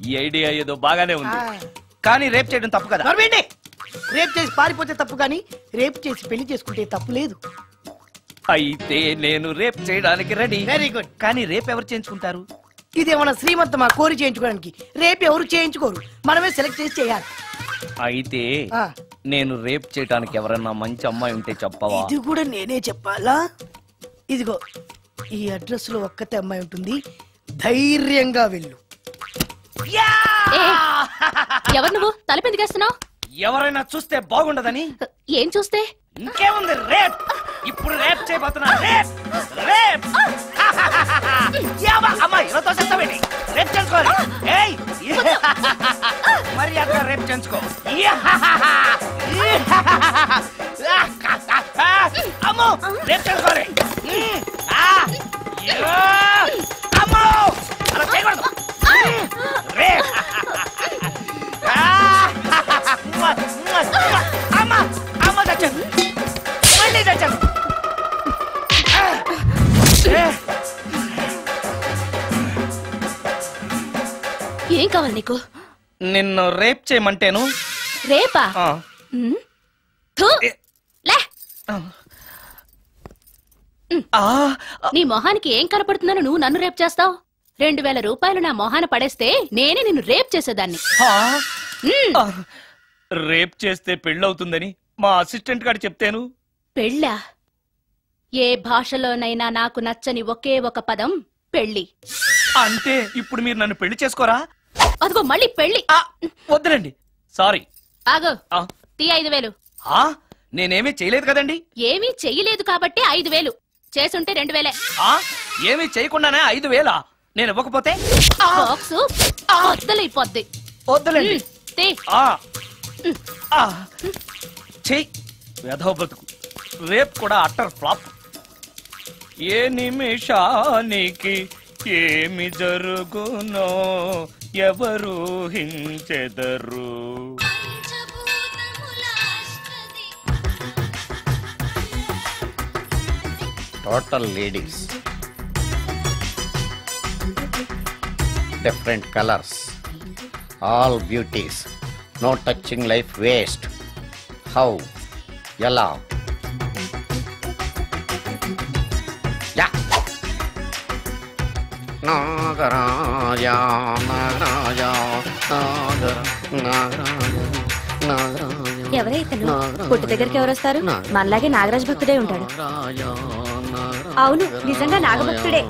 ఈ ఐడియా ఏదో బాగానే ఉంది, కానీ రేప్ చేయడం తప్పు కదా. రేప్ చేసి పారిపోతే తప్పు, కానీ రేప్ చేసి పెళ్లి చేసుకుంటే తప్పు లేదు. అయితే నేను రేప్ చేయడానికి రెడీ. Very good. కానీ రేప్ ఎవరు చేయించుకుంటారు? ఇదేమన్నా శ్రీమంతమా కోరి చేయించుకోవడానికి? రేపు ఎవరు చేయించుకోరు, మనమే సెలెక్ట్ చేసి చేయాలి. అయితే నేను రేప్ చేయడానికి ఎవరన్నా మంచి అమ్మాయి ఉంటే చెప్పవా? ఇది కూడా నేనే చెప్పాలా? ఇదిగో ఈ అడ్రస్ లో ఒక్కతే అమ్మాయి ఉంటుంది, ధైర్యంగా వెళ్ళు. ఎవరు నువ్వు? తలపెందుకేస్తున్నావు? ఎవరైనా చూస్తే బాగుండదని. ఏం చూస్తే? ఇంకేముంది, రేప్. ఇప్పుడు రేప్ చేయబోతున్నా. Rape rape. అమ్మా ఇలా తోసేస్తావేంటి? రేప్ చేసుకోవాలి. ఏయ్ మరి అట్లా రేప్ చేసుకో. అమ్మో రేప్ చేసుకోవాలి. అమ్మో అలా చేయకూడదు. రేప్. అమ్మ అమ్మ చచ్చాను, మళ్ళీ చచ్చాను. ఏం కావాలి నీకు? నిన్ను రేప్ చేయమంటేను. రేపా? నీ మొహానికి ఏం కనపడుతుందని నువ్వు నన్ను రేప్ చేస్తావు? 2000 రూపాయలు నా మొహాన పడేస్తే నేనే నిన్ను రేప్ చేసేదాన్ని. రేప్ చేస్తే పెళ్ళవుతుందని మా అసిస్టెంట్ గారు చెప్తేను. పెళ్ళా? ఏ భాషలోనైనా నాకు నచ్చని ఒకే ఒక పదం పెళ్లి. అంటే ఇప్పుడు మీరు నన్ను పెళ్లి చేసుకోరా? అదిగో మళ్ళీ పెళ్లి. వద్దులండి, సారీ. ఆగో, తీ 5000. నేనేమీ చేయలేదు కదండి. ఏమీ చెయ్యలేదు కాబట్టి 5000. చేసుంటే 2000. ఏమీ చేయకుండానే 5000? నేను ఇవ్వకపోతే బాక్సు వద్దలైపోద్ది. వద్దులండి. చెయ్యి వేధవ బతుకు. రేప్ కూడా అట్టర్ ఫ్లాప్. ఏ నిమిషానికి ఏమి జరుగునో ఎవరు హించెదరు. Total ladies, different colours, all beauties, no touching life waste. How? ఎలా? నాగరాజ నాగరాజ ఎవరైతను? పుట్టు దగ్గరికి ఎవరు వస్తారు? మనలాగే నాగరాజ భక్తుడే ఉంటాడు. అవును, నిజంగా నాగభక్తుడే.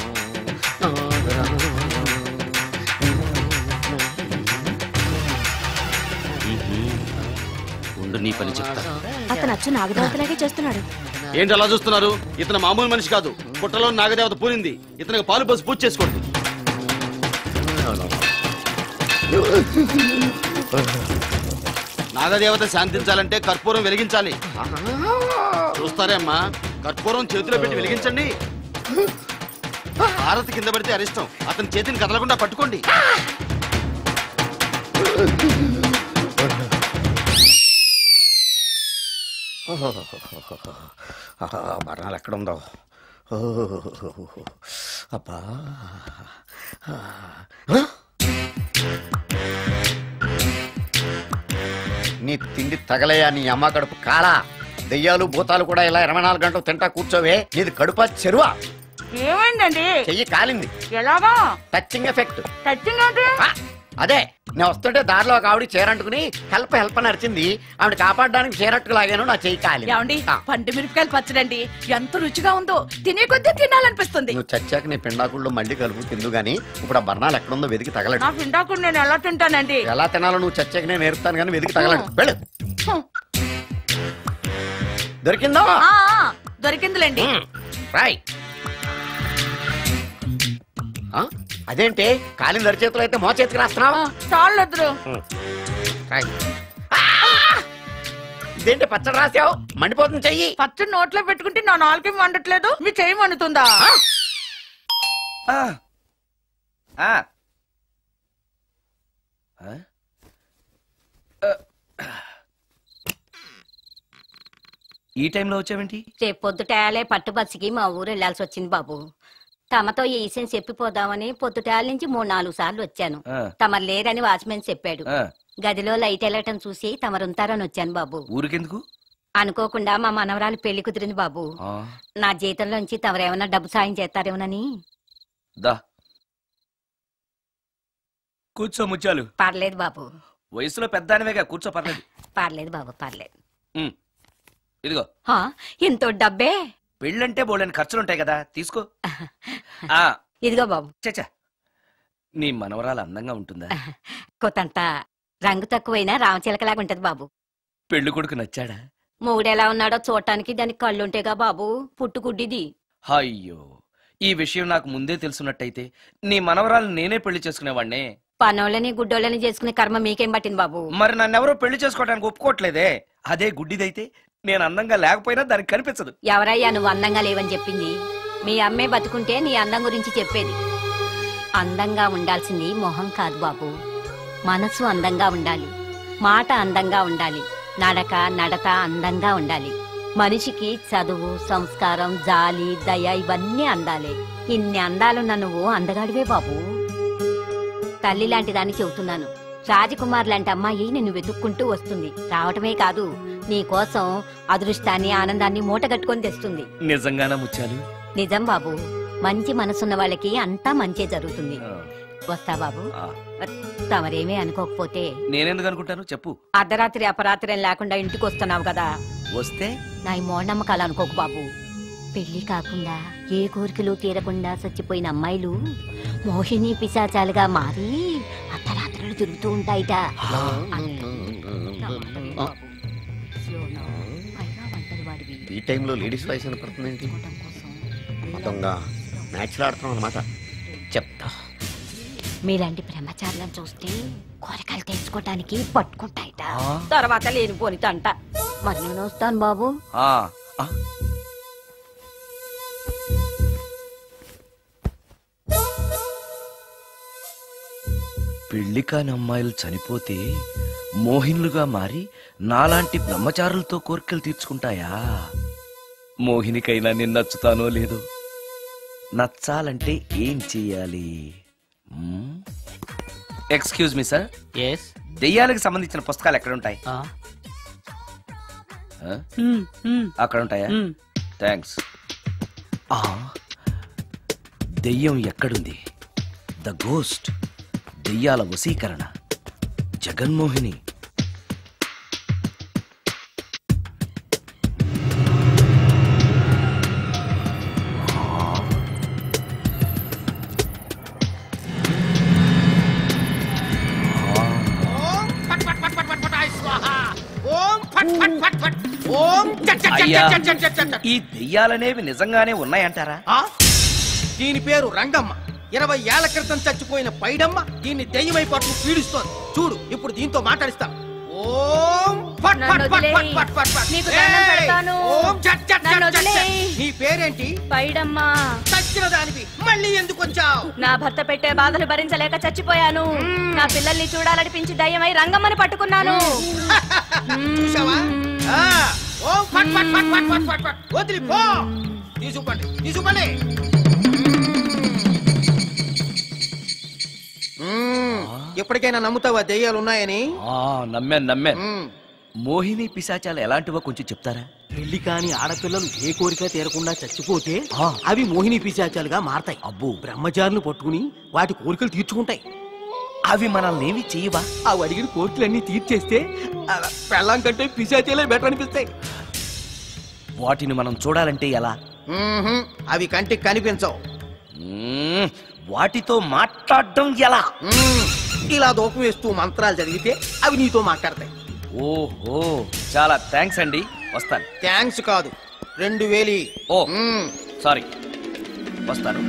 నీ పని చెప్తా. అతను అచ్చు నాగదేవతలాగే చేస్తున్నాడు. ఏంటి అలా చూస్తున్నారు? ఇతను మామూలు మనిషి కాదు. పుట్టలో నాగదేవత పూనింది. ఇతనికి పాలు పోసి పూజ చేసుకోండి. నాగదేవత శాంతించాలంటే కర్పూరం వెలిగించాలి. చూస్తారే అమ్మా, కర్పూరం చేతిలో పెట్టి వెలిగించండి. హారతి కింద పడితే అరిష్టం. అతని చేతిని కదలకుండా పట్టుకోండి. మరణాలు ఎక్కడుందో. అబ్బా, నీ తిండి తగలయా నీ అమ్మ కడుపు కాలా. దెయ్యాలు భూతాలు కూడా ఇలా 24 గంటలు తింటా కూర్చోవే. నీది కడుపా చెరువా? ఏమైందండి? చెయ్యి కాలింది. ఎలాగా? Touching effect. టచింగ్ అంటే? అదే, నేను వస్తుంటే దారిలో ఒక ఆవిడ చీరంటుకుని హెల్ప్ హెల్ప్ అని అరిచింది. ఆవిడ కాపాడడానికి చీరట్టుకు లాగాను, నా చెయ్యి కాలింది. ఏమండి, పండు మిరపకాయలు పచ్చడండి ఎంత రుచిగా ఉందో, తినే కొద్దీ తినాలనిపిస్తుంది. నువ్వు చచ్చాక నీ పిండాకుళ్ళు మళ్ళీ కలుపు తిందు గానీ ఇప్పుడు ఆ బర్ణాలు ఎక్కడుందో వెతికి తగలడు. నా పిండాకుడు నేను ఎలా తింటానండి? ఎలా తినాలో నువ్వు చచ్చాక నేను నేర్పుతాను కానీ వెతికి తగలడు. వెళ్ళు. దొరికిందా? దొరికిందిలేండి. రాయ్. అదేంటి కాలిన దరిచేతులు అయితే మో చేతికి రాస్తున్నావా? చాలెదురు. ఇదేంటి పచ్చడి రాసావు? మండిపోతుంది చెయ్యి. పచ్చడి నోట్లో పెట్టుకుంటే నా నాలుగు వండట్లేదు, మీ చెయ్యి వండుతుందా? ఈ టైంలో వచ్చావేంటి? రేపు పొద్దుటాలే పట్టుబస్సుకి మా ఊరు వెళ్లాల్సి వచ్చింది బాబు. తమతో ఈ విషయం చెప్పిపోదామని పొద్దుటాల నుంచి 3-4 సార్లు వచ్చాను. తమరు లేరని వాచ్మెన్ చెప్పాడు. గదిలో లైట్ వెళ్ళటం చూసి తమరుంటారని వచ్చాను బాబు. ఊరికెందుకు? అనుకోకుండా మా మనవరాలు పెళ్లి కుదిరింది బాబు. నా జీతంలోంచి తమరేమన్నా డబ్బు సాయం చేస్తారేమోనని. కూర్చో ముచ్చాలు. పర్లేదు బాబు. వయసులో పెద్దానివేగా, కూర్చో. పర్లేదు. పర్లేదు బాబు, పర్లేదు. ఇదిగో ఎంతో డబ్బే. పెళ్ళంటే బోలేని ఖర్చులుంటాయి కదా, తీసుకో. ఇదిగో బాబు. చచ్చా, నీ మనవరాలు అందంగా ఉంటుందా? కొత్తంత రంగు తక్కువైనా రామచిలకలాగా ఉంటది బాబు. పెళ్లి కొడుకు నచ్చాడా? మూడెలా ఉన్నాడో చూడటానికి దానికి కళ్ళుంటేగా బాబు, పుట్టుకుడ్డిది. అయ్యో, ఈ విషయం నాకు ముందే తెలుసున్నట్టయితే నీ మనవరాలు నేనే పెళ్లి చేసుకునేవాడినే. పనోళ్ళని గుడ్డోళ్ళని చేసుకునే కర్మ మీకేం పట్టింది బాబు? మరి నన్నెవరో పెళ్లి చేసుకోవడానికి ఒప్పుకోవట్లేదే. అదే గుడ్డిదైతే నేను అందంగా లేకపోయినా దానికి కనిపించదు. ఎవరయ్యా నువ్వు అందంగా లేవని చెప్పింది? మీ అమ్మే బతుకుంటే నీ అందం గురించి చెప్పేది. అందంగా ఉండాల్సింది మొహం కాదు బాబు, మనసు అందంగా ఉండాలి, మాట అందంగా ఉండాలి, నడక నడత అందంగా ఉండాలి. మనిషికి చదువు, సంస్కారం, జాలి, దయ ఇవన్నీ అందాలే. ఇన్ని అందాలున్న నువ్వు అందగాడివే బాబు. తల్లి లాంటి దాన్ని చెబుతున్నాను. రాజకుమార్ లాంటి అమ్మాయి నిన్ను వెతుక్కుంటూ వస్తుంది. రావటమే కాదు, నీ కోసం అదృష్టాన్ని, ఆనందాన్ని మూటగట్టుకొని తెస్తుంది. నిజంగానా ముత్యాలు? నిజం బాబు. మంచి మనసున్న వాళ్ళకి అంతా మంచే జరుగుతుంది. వస్తా బాబు. తమరేమీ అనుకోకపోతే. నేనెందుకు అనుకుంటాను చెప్పు. అర్ధరాత్రి అపరాత్రి లేకుండా ఇంటికి వస్తున్నావు కదా, వస్తే నా ఈ మూఢనమ్మకాలు అనుకోకు బాబు. పెళ్లి కాకుండా ఏ కోరికలు తీరకుండా చచ్చిపోయిన అమ్మాయిలు మోహిని పిశాచాలుగా మారి అర్ధరాత్రులు తిరుగుతూ ఉంటాయిట. ఈ టైంలో లేడీస్ వాయిస్ వినపడుతుంది ఏంటి? మొత్తంగా మ్యాచ్లు ఆడుతున్నాం అనమాట. చెప్తా. మీలాంటి బ్రహ్మచారులను చూస్తే కోరికలు తెచ్చుకోవటానికి పట్టుకుంటాయిట. తర్వాత లేనిపోని తంట. మరి నేను వస్తాను బాబు. పెళ్లి కాని అమ్మాయిలు చనిపోతే మోహినులుగా మారి నాలాంటి బ్రహ్మచారులతో కోరికలు తీర్చుకుంటాయా? మోహినికైనా నేను నచ్చుతానో లేదో. నచ్చాలంటే ఏం చెయ్యాలి? Excuse me sir. దెయ్యాలకు సంబంధించిన పుస్తకాలు ఎక్కడ ఉంటాయి? అక్కడ ఉంటాయా? థ్యాంక్స్. దెయ్యం ఎక్కడుంది? ద గోస్ట్, దెయ్యాల వశీకరణ, జగన్మోహిని. ఈ దెయ్యాలనేవి నిజంగానే ఉన్నాయంటారా? దీని పేరు రంగమ్మ. 20 ఏళ్ల క్రితం చచ్చిపోయిన పైడమ్మ దీన్ని దెయ్యమై పట్టు పీడిస్తోంది. చూడు, ఇప్పుడు దీంతో మాట్లాడిస్తా. నీ పేరేంటి? పైడమ్మా. చచ్చిన దానివి మళ్ళీ ఎందుకు వచ్చావు? నా భర్త పెట్టే బాధలు భరించలేక చచ్చిపోయాను. నా పిల్లల్ని చూడాలనిపించి దయ్యమై రంగమ్మని పట్టుకున్నాను. చూసావా? వదిలిపో. తీసుకుపండి, తీసుకుపండి. ఎప్పటికైనా నమ్ముతావా దెయ్యాలు ఉన్నాయని? నమ్మాను. మోహిని పిశాచాలు ఎలాంటివో కొంచెం చెప్తారా? పెళ్లి కాని ఆడపిల్లలు ఏ కోరిక తీరకుండా చచ్చిపోతే అవి మోహిని పిశాచాలుగా మారతాయి. అబ్బో. బ్రహ్మచారులు పట్టుకుని వాటి కోరికలు తీర్చుకుంటాయి. అవి మనల్ని ఏమి చేయవా? అవి అడిగిన కోరికలన్నీ తీర్చేస్తే పెళ్ళం కంటే పిశాచాలే బెటర్ అనిపిస్తాయి. వాటిని మనం చూడాలంటే ఎలా? అవి కంటికి కనిపించవు. వాటితో మాట్లాడడం ఎలా? ఇలా దూపం వేస్తూ మంత్రాలు చదివితే అవి నీతో మాట్లాడతాయి. ఓహో, చాలా థ్యాంక్స్ అండి. వస్తాను. థ్యాంక్స్ కాదు, 2000. ఓ సారీ, వస్తాను.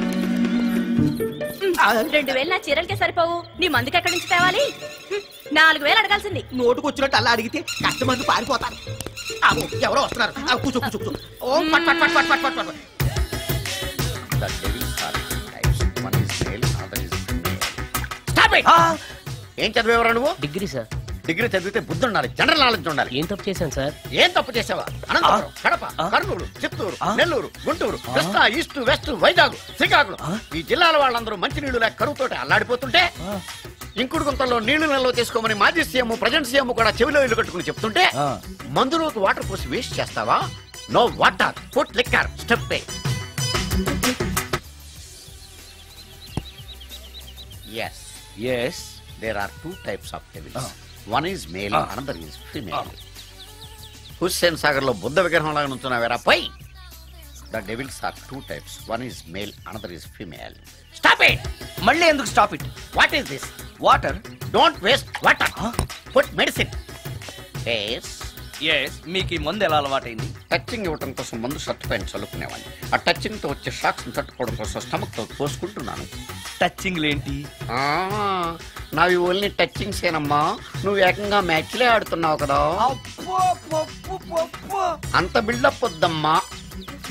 2000 నా చీరలకే సరిపోవు. నీ మందుకి ఎక్కడి నుంచి తేవాలి? 4000 అడగాల్సింది. నోటుకు వచ్చినట్టు అలా అడిగితే కష్టమంది పారిపోతారు. ఎవరో వస్తున్నారు. కూర్చో కూర్చో కూర్చో. ఓం పట్ పట్ పట్ పట్ పట్ పట్. ఏం చదివేవరా నువ్వు? Degree sir. డిగ్రీ చదివితే బుద్ధి ఉండాలి, జనరల్ నాలెడ్జ్ ఉండాలి. ఏం తప్పు చేశాను సార్? ఏం తప్పు చేసావా? అనంతపురం, కడప, కర్నూలు, చిత్తూరు, నెల్లూరు, గుంటూరు, కృష్ణా, ఈస్ట్, వెస్ట్, వైజాగ్, శ్రీకాకుళం ఈ జిల్లాల వాళ్ళందరూ మంచినీళ్లు లేక కరువుతోటి అల్లాడిపోతుంటే ఇంకుడు గుంతల్లో నీళ్లు నిల్వ చేసుకోమని మాజీ సీఎం, ప్రజెంట్ సీఎం కూడా చెవిలో ఇల్లు కట్టుకుని చెప్తుంటే మందులోకి వాటర్ పోసి వేస్ట్ చేస్తావా? No water, put liquor, step pay. Yes, there are 2 types of devils. One is male, another is female. Hussain Sagar లో బుద్ధ విగ్రహం లాగా నుంచున్నావేరా పై. The devils are two types. One is male, another is female. Stop it! మళ్ళీ ఎందుకు stop it? What is this? Water. Don't waste water. Put medicine. Yes. Yes, మీకు ఈ మందు ఎలా అలవాటైంది? టచింగ్ ఇవ్వడం కోసం మందు షర్ట్ పైన చల్లుకునేవాడిని. ఆ టచింగ్ తో వచ్చే షాక్స్ తట్టుకోవడం కోసం స్టమక్ తో పోసుకుంటున్నాను. టచింగ్ ఏంటి? నావి ఓన్లీ టచింగ్స్ ఏనమ్మా. నువ్వు ఏకంగా మ్యాచ్లే ఆడుతున్నావు కదా. అంత బిల్డప్ వద్దమ్మా.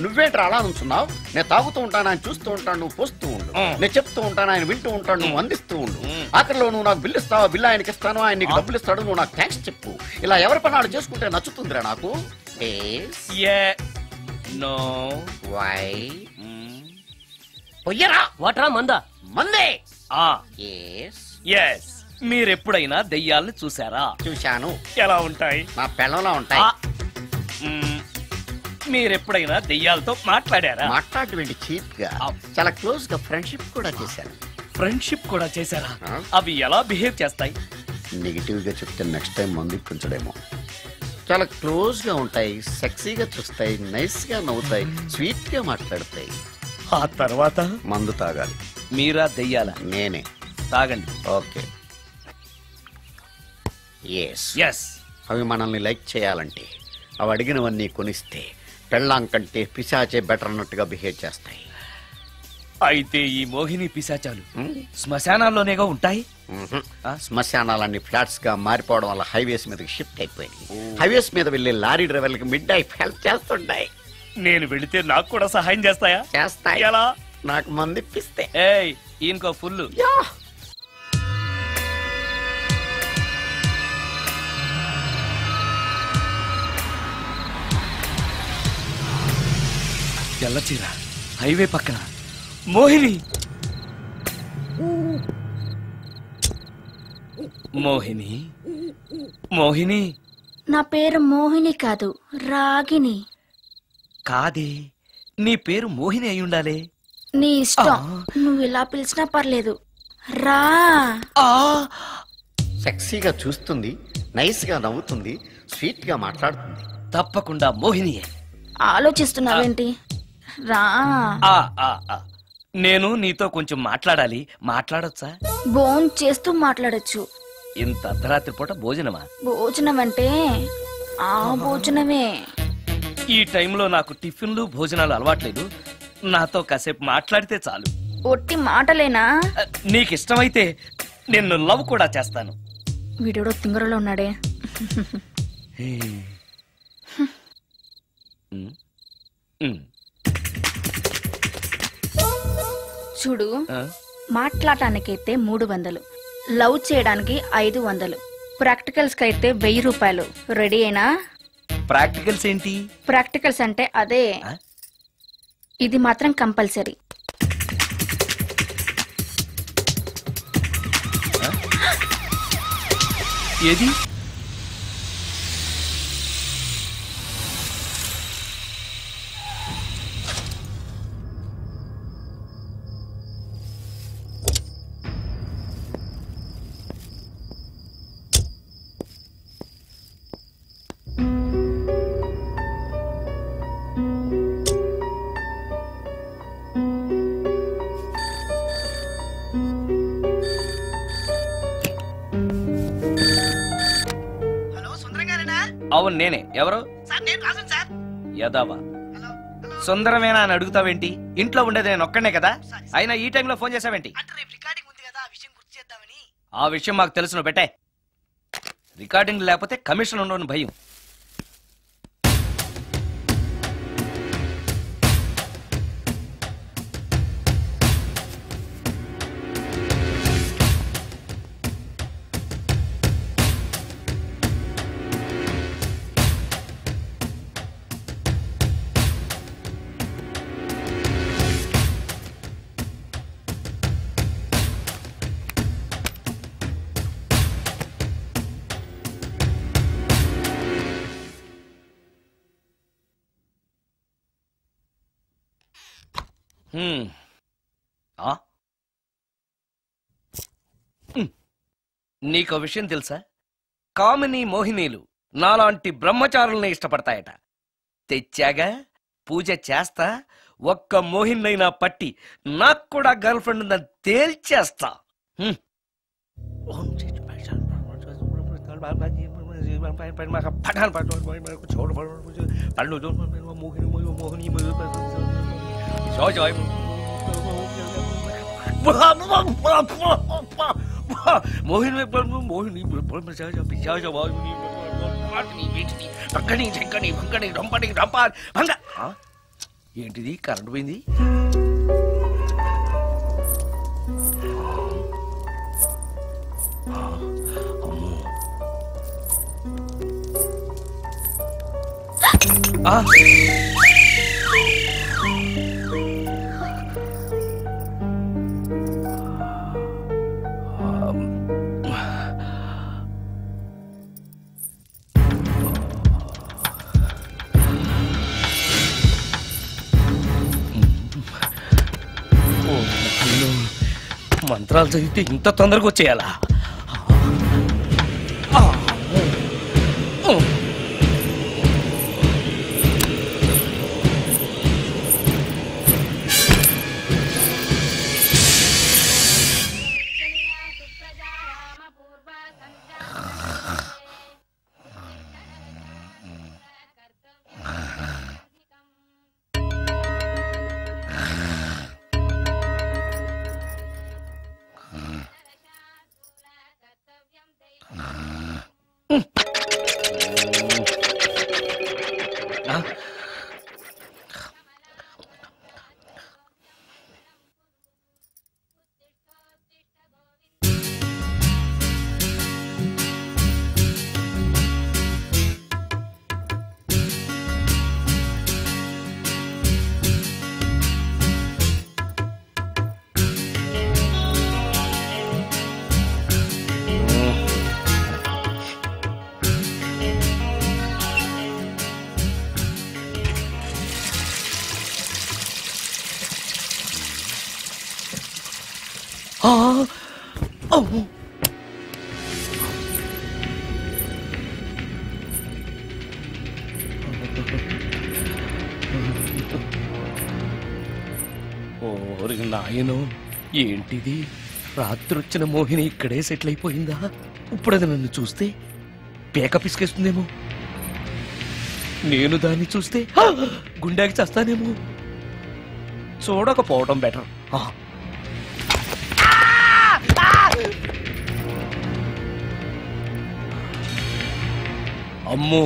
నువ్వేంట్రా అలా నుంచున్నావు? నేను తాగుతూ ఉంటాను, ఆయన చూస్తూ ఉంటాను, నువ్వు పోస్తూ ఉండు. నేను చెప్తూ ఉంటాను, ఆయన వింటూ ఉంటాడు, నువ్వు అందిస్తూ ఉండు. ఆఖరిలో నువ్వు నాకు బిల్లు ఇస్తావా, బిల్లు ఆయనకి ఇస్తాను, ఆయన నీకు డబ్బులు ఇస్తాడు, నువ్వు నాకు థ్యాంక్స్ చెప్పు. ఇలా ఎవరి పని ఆడు చేసుకుంటే నచ్చుతుందిరా నాకు. నో వై పొయ్యరా వాటరా మందా? మందే. ఎస్, మీరెప్పుడైనా దెయ్యాల్ని చూసారా? చూశాను. ఎలా ఉంటాయి? నా పెళ్ళంలా ఉంటాయి. మీరెప్పుడైనా దెయ్యాలతో మాట్లాడారా? మాట్లాడేంటి చీప్ గా, చాలా క్లోజ్ గా ఫ్రెండ్షిప్ కూడా చేశాను. ఫ్రెండ్షిప్ కూడా చేశారా? అవి ఎలా బిహేవ్ చేస్తాయి? నెగిటివ్ గా చెప్తే నెక్స్ట్ టైం మందు ఇప్పించడేమో. చాలా క్లోజ్ గా ఉంటాయి, సెక్సీగా చూస్తాయి, నైస్ గా నవ్వుతాయి, స్వీట్ గా మాట్లాడతాయి. ఆ తర్వాత మందు తాగాలి. మీరా దెయ్యాల? నేనే. తాగండి. ఓకే. ఎస్. అవి మనల్ని లైక్ చేయాలంటే అవి అడిగినవన్నీ కొనిస్తే పెళ్ళాం కంటే పిశాచే బెటర్ అన్నట్టుగా బిహేవ్ చేస్తాయి. అయితే ఈ మోహిని పిశాచాలు శ్మశానాల్లోనేగా ఉంటాయి? శ్మశానాలన్నీ ఫ్లాట్స్ గా మారిపోవడం వల్ల హైవేస్ మీదకి షిఫ్ట్ అయిపోయింది. హైవేస్ మీద వెళ్లే లారీ డ్రైవర్లకి మిడ్ నైట్ హెల్ప్ చేస్తుంటాయి. నేను వెళితే నాకు కూడా సహాయం చేస్తాయా? చేస్తాయి. ఎలా? నాకు మంది ఇప్పిస్తే. ఈయనకో ఫుల్. తెల్లచీర, హైవే పక్కన మోహిని. మోహిని, మోహిని. నా పేరు మోహిని కాదు, రాగిని. కాదే, నీ పేరు మోహిని అయి ఉండాలి. నీ ఇష్టం, నువ్వు ఇలా పిలిచినా పర్లేదు. రా. సెక్సీగా చూస్తుంది, నైస్ గా నవ్వుతుంది, స్వీట్ గా మాట్లాడుతుంది. తప్పకుండా మోహినియే. ఆలోచిస్తున్నావేంటి? రా. నేను నీతో కొంచెం మాట్లాడాలి. మాట్లాడొచ్చా? భోజనం చేస్తూ మాట్లాడొచ్చు. ఇంత అర్ధరాత్రి పూట భోజనమా? భోజనం అంటే ఆ భోజనమే. ఈ టైంలో నాకు టిఫిన్లు భోజనాలు అలవాట్లేదు. నాతో కాసేపు మాట్లాడితే చాలు. ఒట్టి మాటలేనా? నీకిష్టమైతే నిన్ను లవ్ కూడా చేస్తాను. వీడెవడో తింగరలో ఉన్నాడే. చూడు, మాట్లాడటానికైతే 300, లవ్ చేయడానికి 500, ప్రాక్టికల్స్ కి అయితే 1000 రూపాయలు. రెడీ అయినా? ప్రాక్టికల్స్ ఏంటి? ప్రాక్టికల్స్ అంటే అదే. ఇది మాత్రం కంపల్సరీ. ఏది? అవును నేనే. ఎవరు? యదావా సుందరమేనా అని అడుగుతావేంటి? ఇంట్లో ఉండేది నేను ఒక్కనే కదా. అయినా ఈ టైంలో ఫోన్ చేసావేంటి? ఆ విషయం మాకు తెలుసును. పెట్టే. రికార్డింగ్ లేకపోతే కమిషన్ ఉండని భయం. నీకో విషయం తెలుసా? కామిని మోహినీలు నాలాంటి బ్రహ్మచారుల్ని ఇష్టపడతాయట. తెచ్చాగా, పూజ చేస్తా, ఒక్క మోహిన్నైనా పట్టి నాకు కూడా గర్ల్ ఫ్రెండ్ ఉందని తేల్చేస్తా. మోహిని మోహిని ఏంటిది? కరెంట్ పోయింది. మంత్రాలు చదివితే ఇంత తొందరగా వచ్చేయాలా? నాయను, ఏంటిది? రాత్రొచ్చిన మోహిని ఇక్కడే సెటిల్ అయిపోయిందా? ఇప్పుడు అది నన్ను చూస్తే పేక పిసికేస్తుందేమో. నేను దాన్ని చూస్తే గుండెకి చేస్తానేమో. చూడకపోవడం బెటర్. అమ్మో,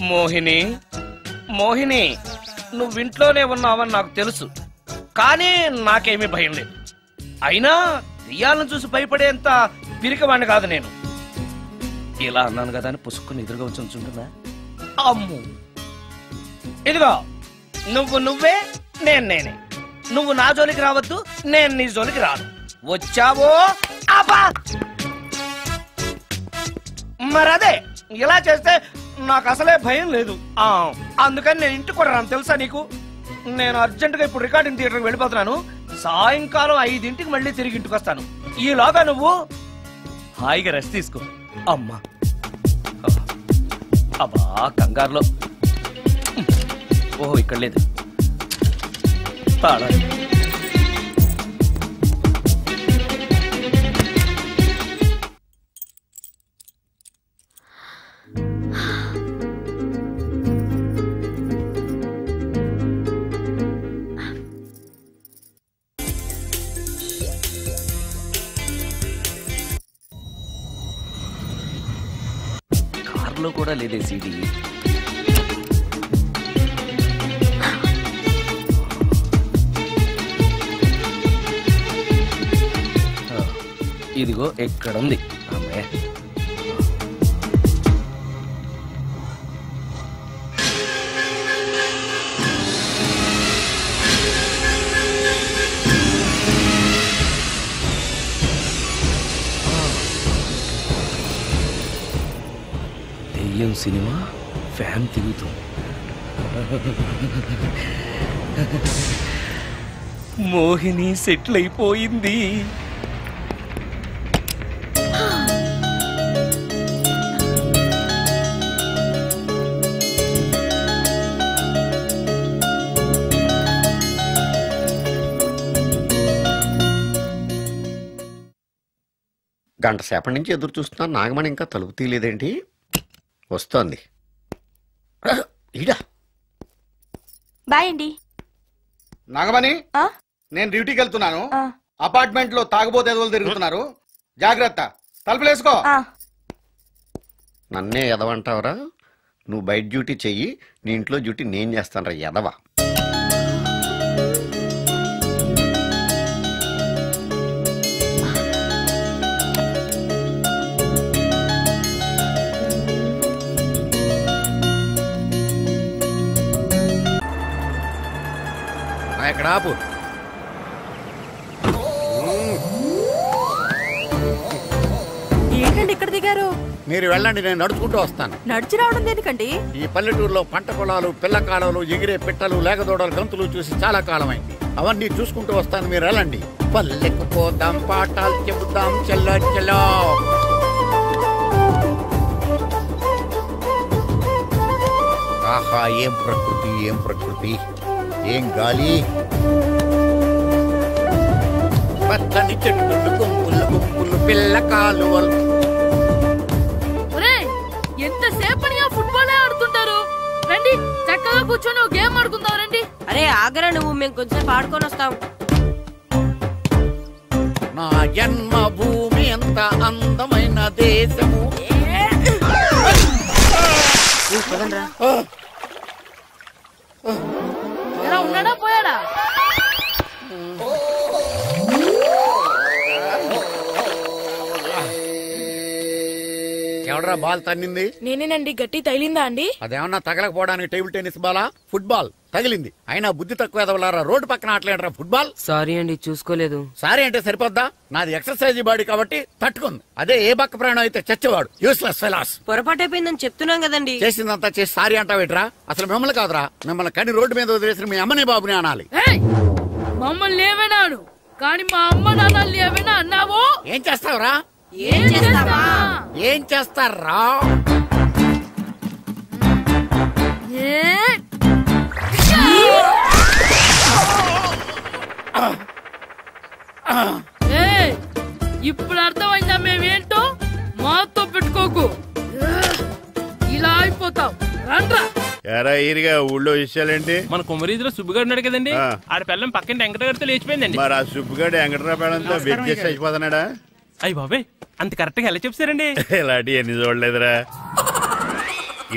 మోహిని మోహిని, నువ్వింట్లోనే ఉన్నావని నాకు తెలుసు, కానీ నాకేమీ భయం లేదు. అయినా దెయ్యాలను చూసి భయపడేంత పిరికవాణ్ణి కాదు నేను. ఇలా అన్నాను కదా అని పుసుక్కుని ఎదురుగా వచ్చి ఉంచుంటున్నా. అమ్ము, ఇదిగో నువ్వే, నేనే. నువ్వు నా జోలికి రావద్దు, నేను నీ జోలికి రాను. వచ్చావో అబ్బా! మరదే ఇలా చేస్తే నాకు అసలే భయం లేదు. అందుకని నేను ఇంటికి కూడా రాను, తెలుసా నీకు? నేను అర్జెంటుగా ఇప్పుడు రికార్డింగ్ థియేటర్కి వెళ్ళిపోతున్నాను. సాయంకాలం 5ంటికి మళ్ళీ తిరిగి ఇంటికి వస్తాను. ఈలోగా నువ్వు హాయిగా రెస్ట్ తీసుకో. అమ్మా, అబ్బా కంగారులో. ఓహో, ఇక్కడ లేదు. తాళాలి. కార్లో కూడా లేదే సీడీ. ఇదిగో ఎక్కడుంది. అమ్మే, దెయ్యం సినిమా ఫ్యాన్ తిరుగుతుంది. మోహిని సెటిల్ అయిపోయింది. గంట సేపటి నుంచి ఎదురు చూస్తున్నాను. నాగమణి ఇంకా తలుపు తీయలేదేంటి? వస్తోంది. ఈడా బాయ్ అండి. నాగమణి, నేను డ్యూటీకి వెళ్తున్నాను. అపార్ట్మెంట్ లో తాగుబోతే ఎదువులు తిరుగుతున్నారు, జాగ్రత్త. తలుపులేసుకో. నన్నే ఎదవంటావరా? నువ్వు బయట డ్యూటీ చెయ్యి, నీ ఇంట్లో డ్యూటీ నేను చేస్తాను రా ఎదవా. ఇక్కడ ఆపు. ఏంటండి ఇక్కడ దిగారు? మీరు వెళ్ళండి, నేను నడుచుకుంటూ వస్తాను. నడిచి రావడం దేనికండి? ఈ పల్లెటూరులో పంట పొలాలు, పిల్ల కాలాలు, ఎగిరే పిట్టలు, లేగదోడలు, గంతులు చూసి చాలా కాలమైంది. అవన్నీ చూసుకుంటూ వస్తాను, మీరు వెళ్ళండి. పల్లెకు పోదాం, పాఠాలు చెబుతాం, చెల్లో చెల్లో. ఆహా, ఏం ప్రకృతి, ఏం ప్రకృతి, ఏం గాలి. పచ్చని చెట్లు, గుంపులు గుంపులు, పిల్ల కాలువలు. ఎంతసేపని ఫుట్బాల్ ఆడుతుంటారు? రండి, చక్కగా కూర్చొని ఒక గేమ్ ఆడుకుందాం. రండి. అరే ఆగరా నువ్వు, మేము కొంచెం ఆడుకొని వస్తాం. నా జన్మ భూమి ఎంత అందమైన దేశము. ఎలా ఉన్నాడా, పోయాడా? ఎవడరా బాల్ తన్నింది? నేనేనండి. గట్టి తగిలిందా అండి? అదేమన్నా తగలకపోవడానికి టేబుల్ టెన్నిస్ బాలా, ఫుట్బాల్ తగిలింది. అయినా బుద్ధి తక్కువ ఎదవలారా, రోడ్డు పక్కన ఆటలేడరా ఫుట్బాల్. సారీ అండి, చూసుకోలేదు. సారీ అంటే సరిపోద్దా? నాది ఎక్సర్సైజ్ బాడీ కాబట్టి తట్టుకుంది. అదే ఏ బక్క ప్రాణం అయితే చచ్చేవాడు. Useless fellas. పొరపాటు అయిపోయిందని చెప్తున్నాం కదండి. చేసిందంతా చేసి సారీ అంటావేట్రా? అసలు మిమ్మల్ని కాదురా, మిమ్మల్ని కని రోడ్డు మీద వదిలేసిన మీ అమ్మని బాబుని అనాలి. మమ్మల్ని ఏమైనాడు కానీ మా అమ్మ నాన్నల్ని ఏమైనా అన్నావో? ఏం చేస్తావురా? ఏం చేస్తావా? ఏం చేస్తారా? ఇప్పుడు అర్థమైందా మేమేంటో? మాతో పెట్టుకోకు, ఇలా అయిపోతావు. రండ్రా. ఎరా ఈరిగా ఊళ్ళో విషయాలేంటి? మన కుమరీధిలో సుబ్బుగాడు ఉన్నాడు కదండి, ఆడ పిల్లం పక్కన వెంకటగారితో లేచిపోయిందండి. మరి ఆ సుబ్బుగాడు వెంకటరాపేడంతో వెజ్ అయిపోతున్నాడా? అయ్యి బాబాయ్, అంత కరెక్ట్ గా ఎలా చెప్తారండి? ఇలాంటి ఎన్ని చూడలేదురా.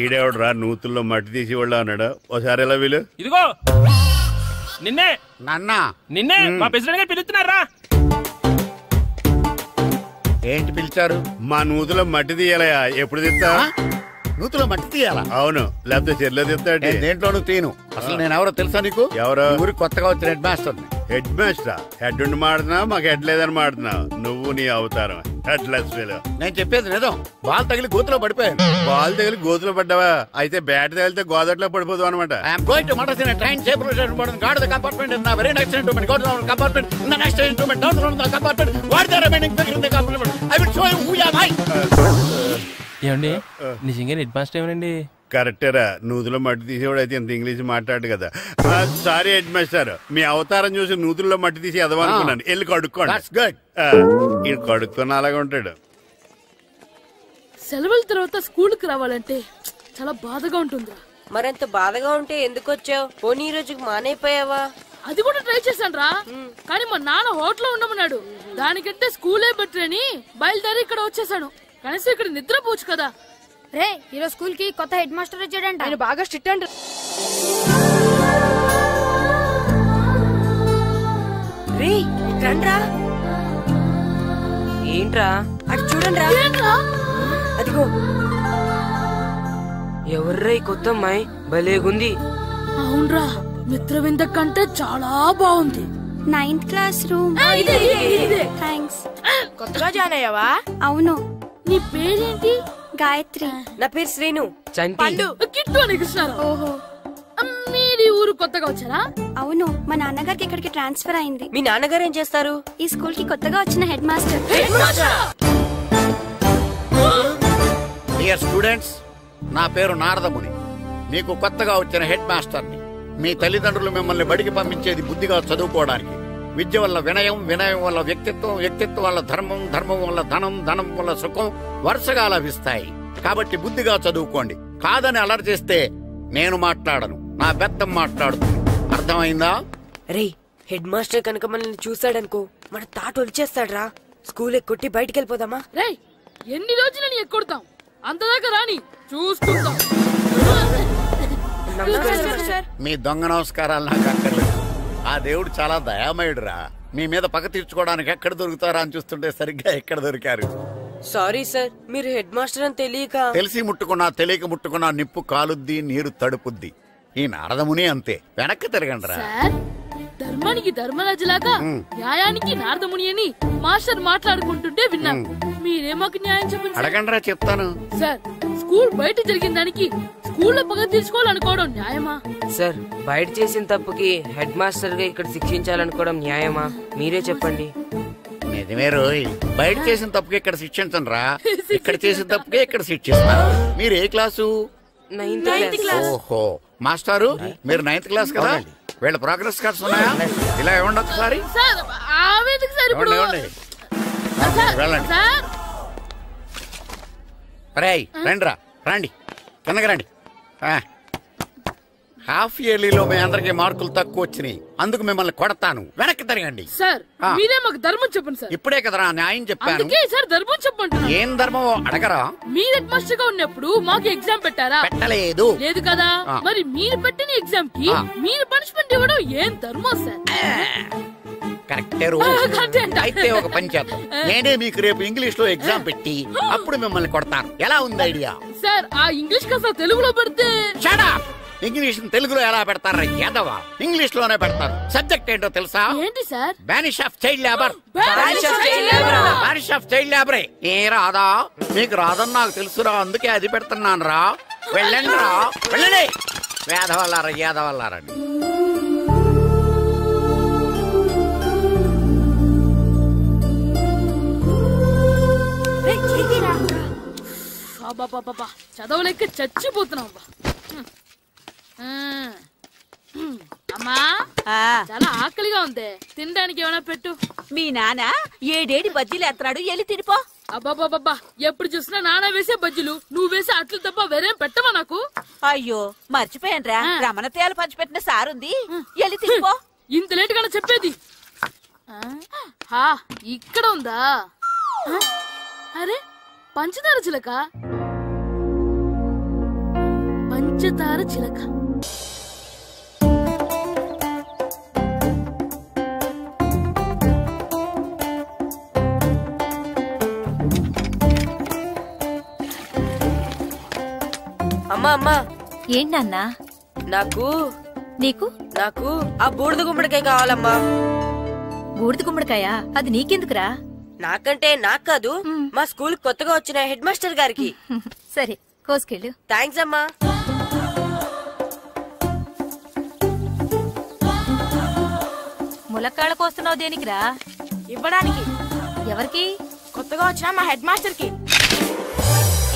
ఈడేవడరా నూతుల్లో మట్టి తీసి వాళ్ళు అన్నాడు. ఓసారి ఎలా వీలు? ఇదిగో నిన్నే. నాన్న నిన్నే మా ప్రెసిడెంట్ గారు పిలుస్తున్నారా? ఏంటి పిలిచారు? మా నూతులో మట్టి తీయాలయా. ఎప్పుడు తీస్తా? నూతులో మట్టి తీయాలా? అవును, లేకపోతే చెర్లో తీస్తాడు. దేంట్లోనూ తీను. అసలు నేను ఎవరో తెలుసా నీకు? ఎవరు? ఊరికి కొత్తగా వచ్చిన head master. Head master? Head ఉండి మాడుతున్నావు, మాకు హెడ్ లేదని మాడుతున్నావు. నువ్వు నీ అవతారం హెడ్ లెస్ ఫెలో. నేను చెప్పేది నిజం. బాల్ తగిలి గోతులో పడిపోయాను. బాల్ తగిలి గోతులో పడ్డావా? అయితే బ్యాట్ తగిలితే గోదట్లో పడిపోదు అనమాట. ఐఎమ్ గోయింగ్ టు మడసిన train safety station guard the compartment in the very next instrument. Go to the compartment in the next instrument. Down to the compartment. What the remaining thing in the compartment? I will show you who you are. ఏమండి నిజంగా హెడ్ మాస్టర్ ఏమనండి? కరెక్టేరా, నూతులో మట్టి తీసేవాడు అయితే ఇంత ఇంగ్లీష్ మాట్లాడు కదా. సారీ హెడ్ మాస్టర్, మీ అవతారం చూసి నూతుల్లో మట్టి తీసి ఎదవనుకున్నాను. వెళ్ళి కడుక్కోండి. ఈ కడుక్కున్న అలాగే ఉంటాడు. సెలవుల తర్వాత స్కూల్ కి రావాలంటే చాలా బాధగా ఉంటుంది. మరంత బాధగా ఉంటే ఎందుకు వచ్చావు? పోనీ ఈ రోజుకి మానైపోయావా? అది కూడా ట్రై చేశాను రా, కానీ మా నాన్న హోటల్లో ఉండమన్నాడు. దానికంటే స్కూలే బెటర్ అని బయలుదేరి ఇక్కడ వచ్చేసాను. కనీసం ఇక్కడ నిద్రపోవచ్చు కదా. రే, ఈరోజు స్కూల్ కి కొత్త హెడ్ మాస్టర్ వచ్చాడంట. ఆయన బాగా స్ట్రిక్ట్ అంట. రే రండ్రా. ఏంట్రా అటు చూడండి రా. అదిగో ఎవర్రా ఈ కొత్త అమ్మాయి? భలేగుంది. అవునరా, మిత్రవింద కంటే చాలా బాగుంది. 9th class room. థ్యాంక్స్. కొత్తగా జాయిన్ అయ్యావా? అవును. నీ పేరేంటి? గాయత్రి. నా పేరు శ్రీను. పండు. కిట్టు అని కృష్ణారావు. ఓహో, మీరు ఊరు కొత్తగా వచ్చారా? అవును, మా నాన్నగారికి ఇక్కడికి ట్రాన్స్ఫర్ అయింది. మీ నాన్నగారు ఏం చేస్తారు? ఈ స్కూల్ కి కొత్తగా వచ్చిన హెడ్ మాస్టర్. డియర్ స్టూడెంట్స్, నా పేరు నారదముని. మీకు కొత్తగా వచ్చిన హెడ్ మాస్టర్ని. మీ తల్లిదండ్రులు మిమ్మల్ని బడికి పంపించేది బుద్ధిగా చదువుకోవడానికి. విద్య వల్ల వినయం, వినయం వల్ల వ్యక్తిత్వం, వ్యక్తిత్వం వల్ల ధర్మం, ధర్మం వల్ల ధనం, ధనం వల్ల సుఖం వరుసగా లభిస్తాయి. కాబట్టి బుద్ధిగా చదువుకోండి. కాదని అలర్ చేస్తే నేను మాట్లాడను, నా బెత్తం మాట్లాడుతుంది. అర్థమైందా? రే, హెడ్ మాస్టర్ కనుక మనల్ని చూసాడనుకో మన తాట వచ్చేస్తాడ్రా. స్కూల్ ఎక్కొట్టి బయటికి వెళ్ళిపోదామా? రేయ్, ఎన్ని రోజులని ఎక్కొడతాం? అంతదాకా రాని చూసుకుంటాం. మీ దొంగ నమస్కారాలు నాకు అక్కర్లేదు. ఆ దేవుడు చాలా దయామయుడురా. మీ మీద పగ తీర్చుకోవడానికి ఎక్కడ దొరుకుతారా అని చూస్తుంటే సరిగ్గా ఎక్కడ దొరికారు. సారీ సార్, మీరు హెడ్ మాస్టర్ అని తెలియక. తెలిసి ముట్టుకున్నా తెలియక ముట్టుకున్నా నిప్పు కాలుద్ది, నీరు తడుపుద్ది. ఈ నారదముని అంతే. వెనక్కి తిరగండిరా. ధర్మానికి ధర్మరాజులాగా న్యాయానికి నారదముని అని మాస్టర్ మాట్లాడుకుంటుంటే విన్నాం. మీరే మాకు న్యాయం చెప్పండి. అడగండిరా, చెప్తాను. సార్, స్కూల్ బయట జరిగిన దానికి స్కూల్లో పగ తీర్చుకోవాలనుకోవడం న్యాయమా? సార్, బయట చేసిన తప్పుకి హెడ్ మాస్టర్ గా ఇక్కడ శిక్షించాలనుకోవడం న్యాయమా? మీరే చెప్పండి. నిజమే రోయ్, బయట చేసిన తప్పుకి ఇక్కడ శిక్షించండి రా. ఇక్కడ చేసిన తప్పుకే ఇక్కడ శిక్షిస్తారు. మీరు ఏ క్లాసు? 9th class. ఓహో, మాస్టారు మీరు 9th క్లాస్ కదా? వీళ్ళ ప్రోగ్రెస్ కార్డ్స్ ఉన్నాయా? ఇలా ఇవ్వండి ఒకసారి. వెళ్ళండి. రేయ్, రండిరా, రండి, కిందకి రండి. హాఫ్ ఇయర్లీలో మీ అందరికి మార్కులు తక్కువ వచ్చినాయి, అందుకు మిమ్మల్ని కొడతాను. వెనక్కి తిరగండి. సార్, మీరే మాకు ధర్మం చెప్పండి సార్. ఇప్పుడే కదరా న్యాయం చెప్పాను. సార్, ధర్మం చెప్పండి. ఏం ధర్మమో అడగరా? మీరు హెడ్ మాస్టర్ గా ఉన్నప్పుడు మాకు ఎగ్జామ్ పెట్టారా? పెట్టలేదు. లేదు కదా? మరి మీరు పెట్టిన ఎగ్జామ్ కి మీరు పనిష్మెంట్ ఇవ్వడం ఏం ధర్మం సార్? కరెక్టే. అయితే ఒక పని చేద్దాం, నేనే మీకు రేపు ఇంగ్లీష్ లో ఎగ్జామ్ పెట్టి అప్పుడు మిమ్మల్ని కొడతాను. ఎలా ఉంది ఐడియా? సార్, ఆ ఇంగ్లీష్ కాస్త తెలుగులో పెడితే. ఇంగ్లీష్ తెలుగులో ఎలా పెడతారా యాదవా? ఇంగ్లీష్ లోనే పెడతారు. సబ్జెక్ట్ ఏంటో తెలుసా? ఏంటి sir? Banish of child labour. Banish of child లేబరే. ఏ రాదా? మీకు రాదని నాకు తెలుసురా, అందుకే అది పెడుతున్నాను రా. వెళ్ళండి రా, వెళ్ళండి. వేదవల్లారా, యాదవల్లారండి. చదవలేక చచ్చిపోతున్నావు. అమ్మా, చాలా ఆకలిగా ఉంది, తినడానికి ఏమైనా పెట్టు. మీ నాన్న ఏడేడి బజ్జీలు ఎత్తాడు, ఎల్లి తినిపో. అబ్బాబాబా, ఎప్పుడు చూసినా నాన్న వేసే బజ్జీలు, నువ్వు వేసే అట్లు తప్ప వేరేం పెట్టవా నాకు? అయ్యో, మర్చిపోయానురా, రమణ తేలు పంచిపెట్టిన సారుంది, ఎల్లి తినిపో. ఇంత లేట్ గా చెప్పేది. ఇక్కడ ఉందా? అరే, పంచదార చిలక. పంచదార చిలక. అమ్మా, అమ్మా. ఏంటన్నా? నాకు నీకు నాకు ఆ బూడిద గుమ్మడికాయ కావాలమ్మా. బూడిద గుమ్మడికాయ? అది నీకెందుకురా? నాకంటే నాకు కాదు, మా స్కూల్ కొత్తగా వచ్చిన హెడ్ మాస్టర్ గారికి. సరే, కోసుకెళ్ళు. థ్యాంక్స్ అమ్మా. ములక్కాళ్ళ కోస్తున్నావు దేనికిరా? ఇవ్వడానికి. ఎవరికి? కొత్తగా వచ్చిన మా హెడ్ మాస్టర్ కి.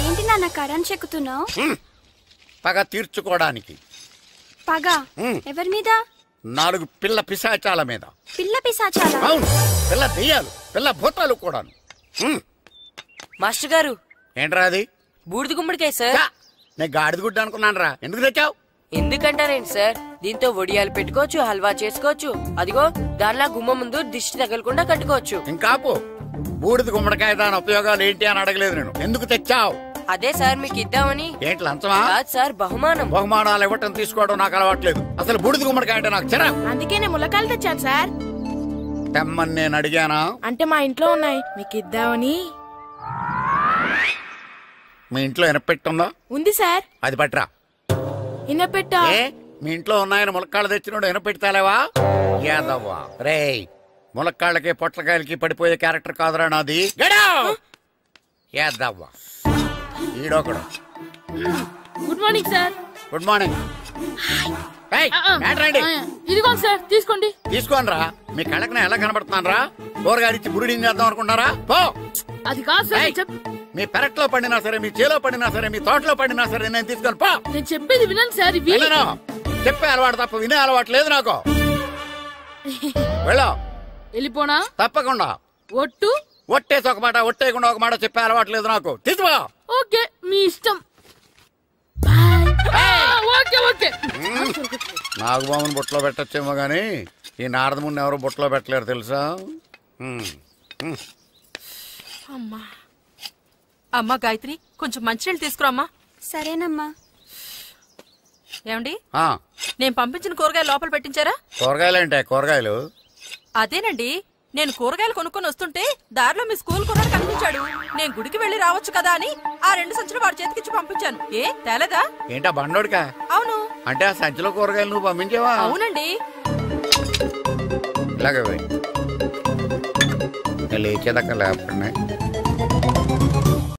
ఏంటి నాన్న కరెంట్ చెక్కుతున్నావు? పగ తీర్చుకోవడానికి. పగ ఎవరి మీద? 4 పిల్ల పిశాచాల మీద. పిల్ల పిశాచాల? అవును, పిల్ల దెయ్యాలు, పిల్ల భూతాలు కూడా. మాస్టర్ గారు. ఏంట్రా అది? బూడిద గుమ్మడికాయ సార్. నేను గాడిద గుడ్డ అనుకున్నాను రా. ఎందుకు తెచ్చావు? ఎందుకంటారేంటి సార్, దీంతో వడియాలు పెట్టుకోవచ్చు, హల్వా చేసుకోవచ్చు. అదిగో దానిలా గుమ్మ ముందు దిష్టి తగలకుండా కట్టుకోవచ్చు. ఇంకాపు, బూడిద గుమ్మడికాయ దాని ఉపయోగాలు ఏంటి అని అడగలేదు నేను. ఎందుకు తెచ్చావు? అదే సార్ మీకు ఇద్దామని. ఏంటి లంచమా? సార్, బహుమానం. బహుమానాలు ఇవ్వటం తీసుకోవడం నాకు అలవాట్లేదు. అసలు బూడిద గుమ్మడికాయ అంటే నాకు చిరా. అందుకే నేను ములకాయలు తెచ్చాను సార్. తెమ్మని నేను అడిగానా? అంటే మా ఇంట్లో ఉన్నాయి, మీకు ఇద్దామని. మీ ఇంట్లో ఎనపెట్టుందా? ఉంది సార్. అది పట్రా. ఇనపెట్టా? మీ ఇంట్లో ఉన్నాయని ములక్కాళ్ళు తెచ్చినోడు ఎనపెడతాలేవా? యాదవ్వా రేయ్, ములక్కాళ్ళకి పొట్లకాయలకి పడిపోయే క్యారెక్టర్ కాదురా నాది. యాదవ్వా ఈడొకడు. Good morning sir. Good morning. ఇదిగో సార్, తీసుకోండి. తీసుకోండి రా. మీ కళ్ళకి ఎలా కనబడుతున్నాను రా? కూరగాయలిచ్చి బురిడింగ్ చేద్దాం అనుకుంటారా? పో. అది కాదు సార్. మీ పెరట్లో పండినా సరే, మీ చేలో పండినా సరే, మీ తోటలో పండినా సరే నేను తీసుకొని పో. నేను చెప్పేది వినండి సార్. చెప్పే అలవాటు తప్ప వినే అలవాటు లేదు నాకు. వెళ్ళో. వెళ్ళిపోనా? తప్పకుండా. ఒట్టు? ఒట్టేసి ఒక మాట, ఒట్టేయకుండా ఒక మాట చెప్పే అలవాట్లేదు నాకు. తీసుకో. ఓకే, మీ ఇష్టం. Okay okay. నాగబాబుని బుట్టలో పెట్టచ్చేమో గానీ ఈ నారదముని ఎవరు బుట్టలో పెట్టలేరు తెలుసా? అమ్మా గాయత్రి, కొంచెం మంచినీళ్ళు తీసుకురామ్మా. సరేనమ్మా. ఏమండి, నేను పంపించిన కూరగాయలు లోపల పెట్టించారా? కూరగాయలేంటే? కూరగాయలు అదేనండి, నేను కూరగాయలు కొనుక్కొని వస్తుంటే దారిలో మీ స్కూల్ కుర్రాడు కనిపించాడు. నేను గుడికి వెళ్లి రావచ్చు కదా అని ఆ 2 సంచులు వాడి చేతికిచ్చి పంపించాను. ఏ తేలేదా? ఏంటా బండోడికా? అవును. అంటే ఆ సంచిలో కూరగాయలు నువ్వు పంపించావా? అవునండి. ఇలాగే లేచేదాకా లేపండి.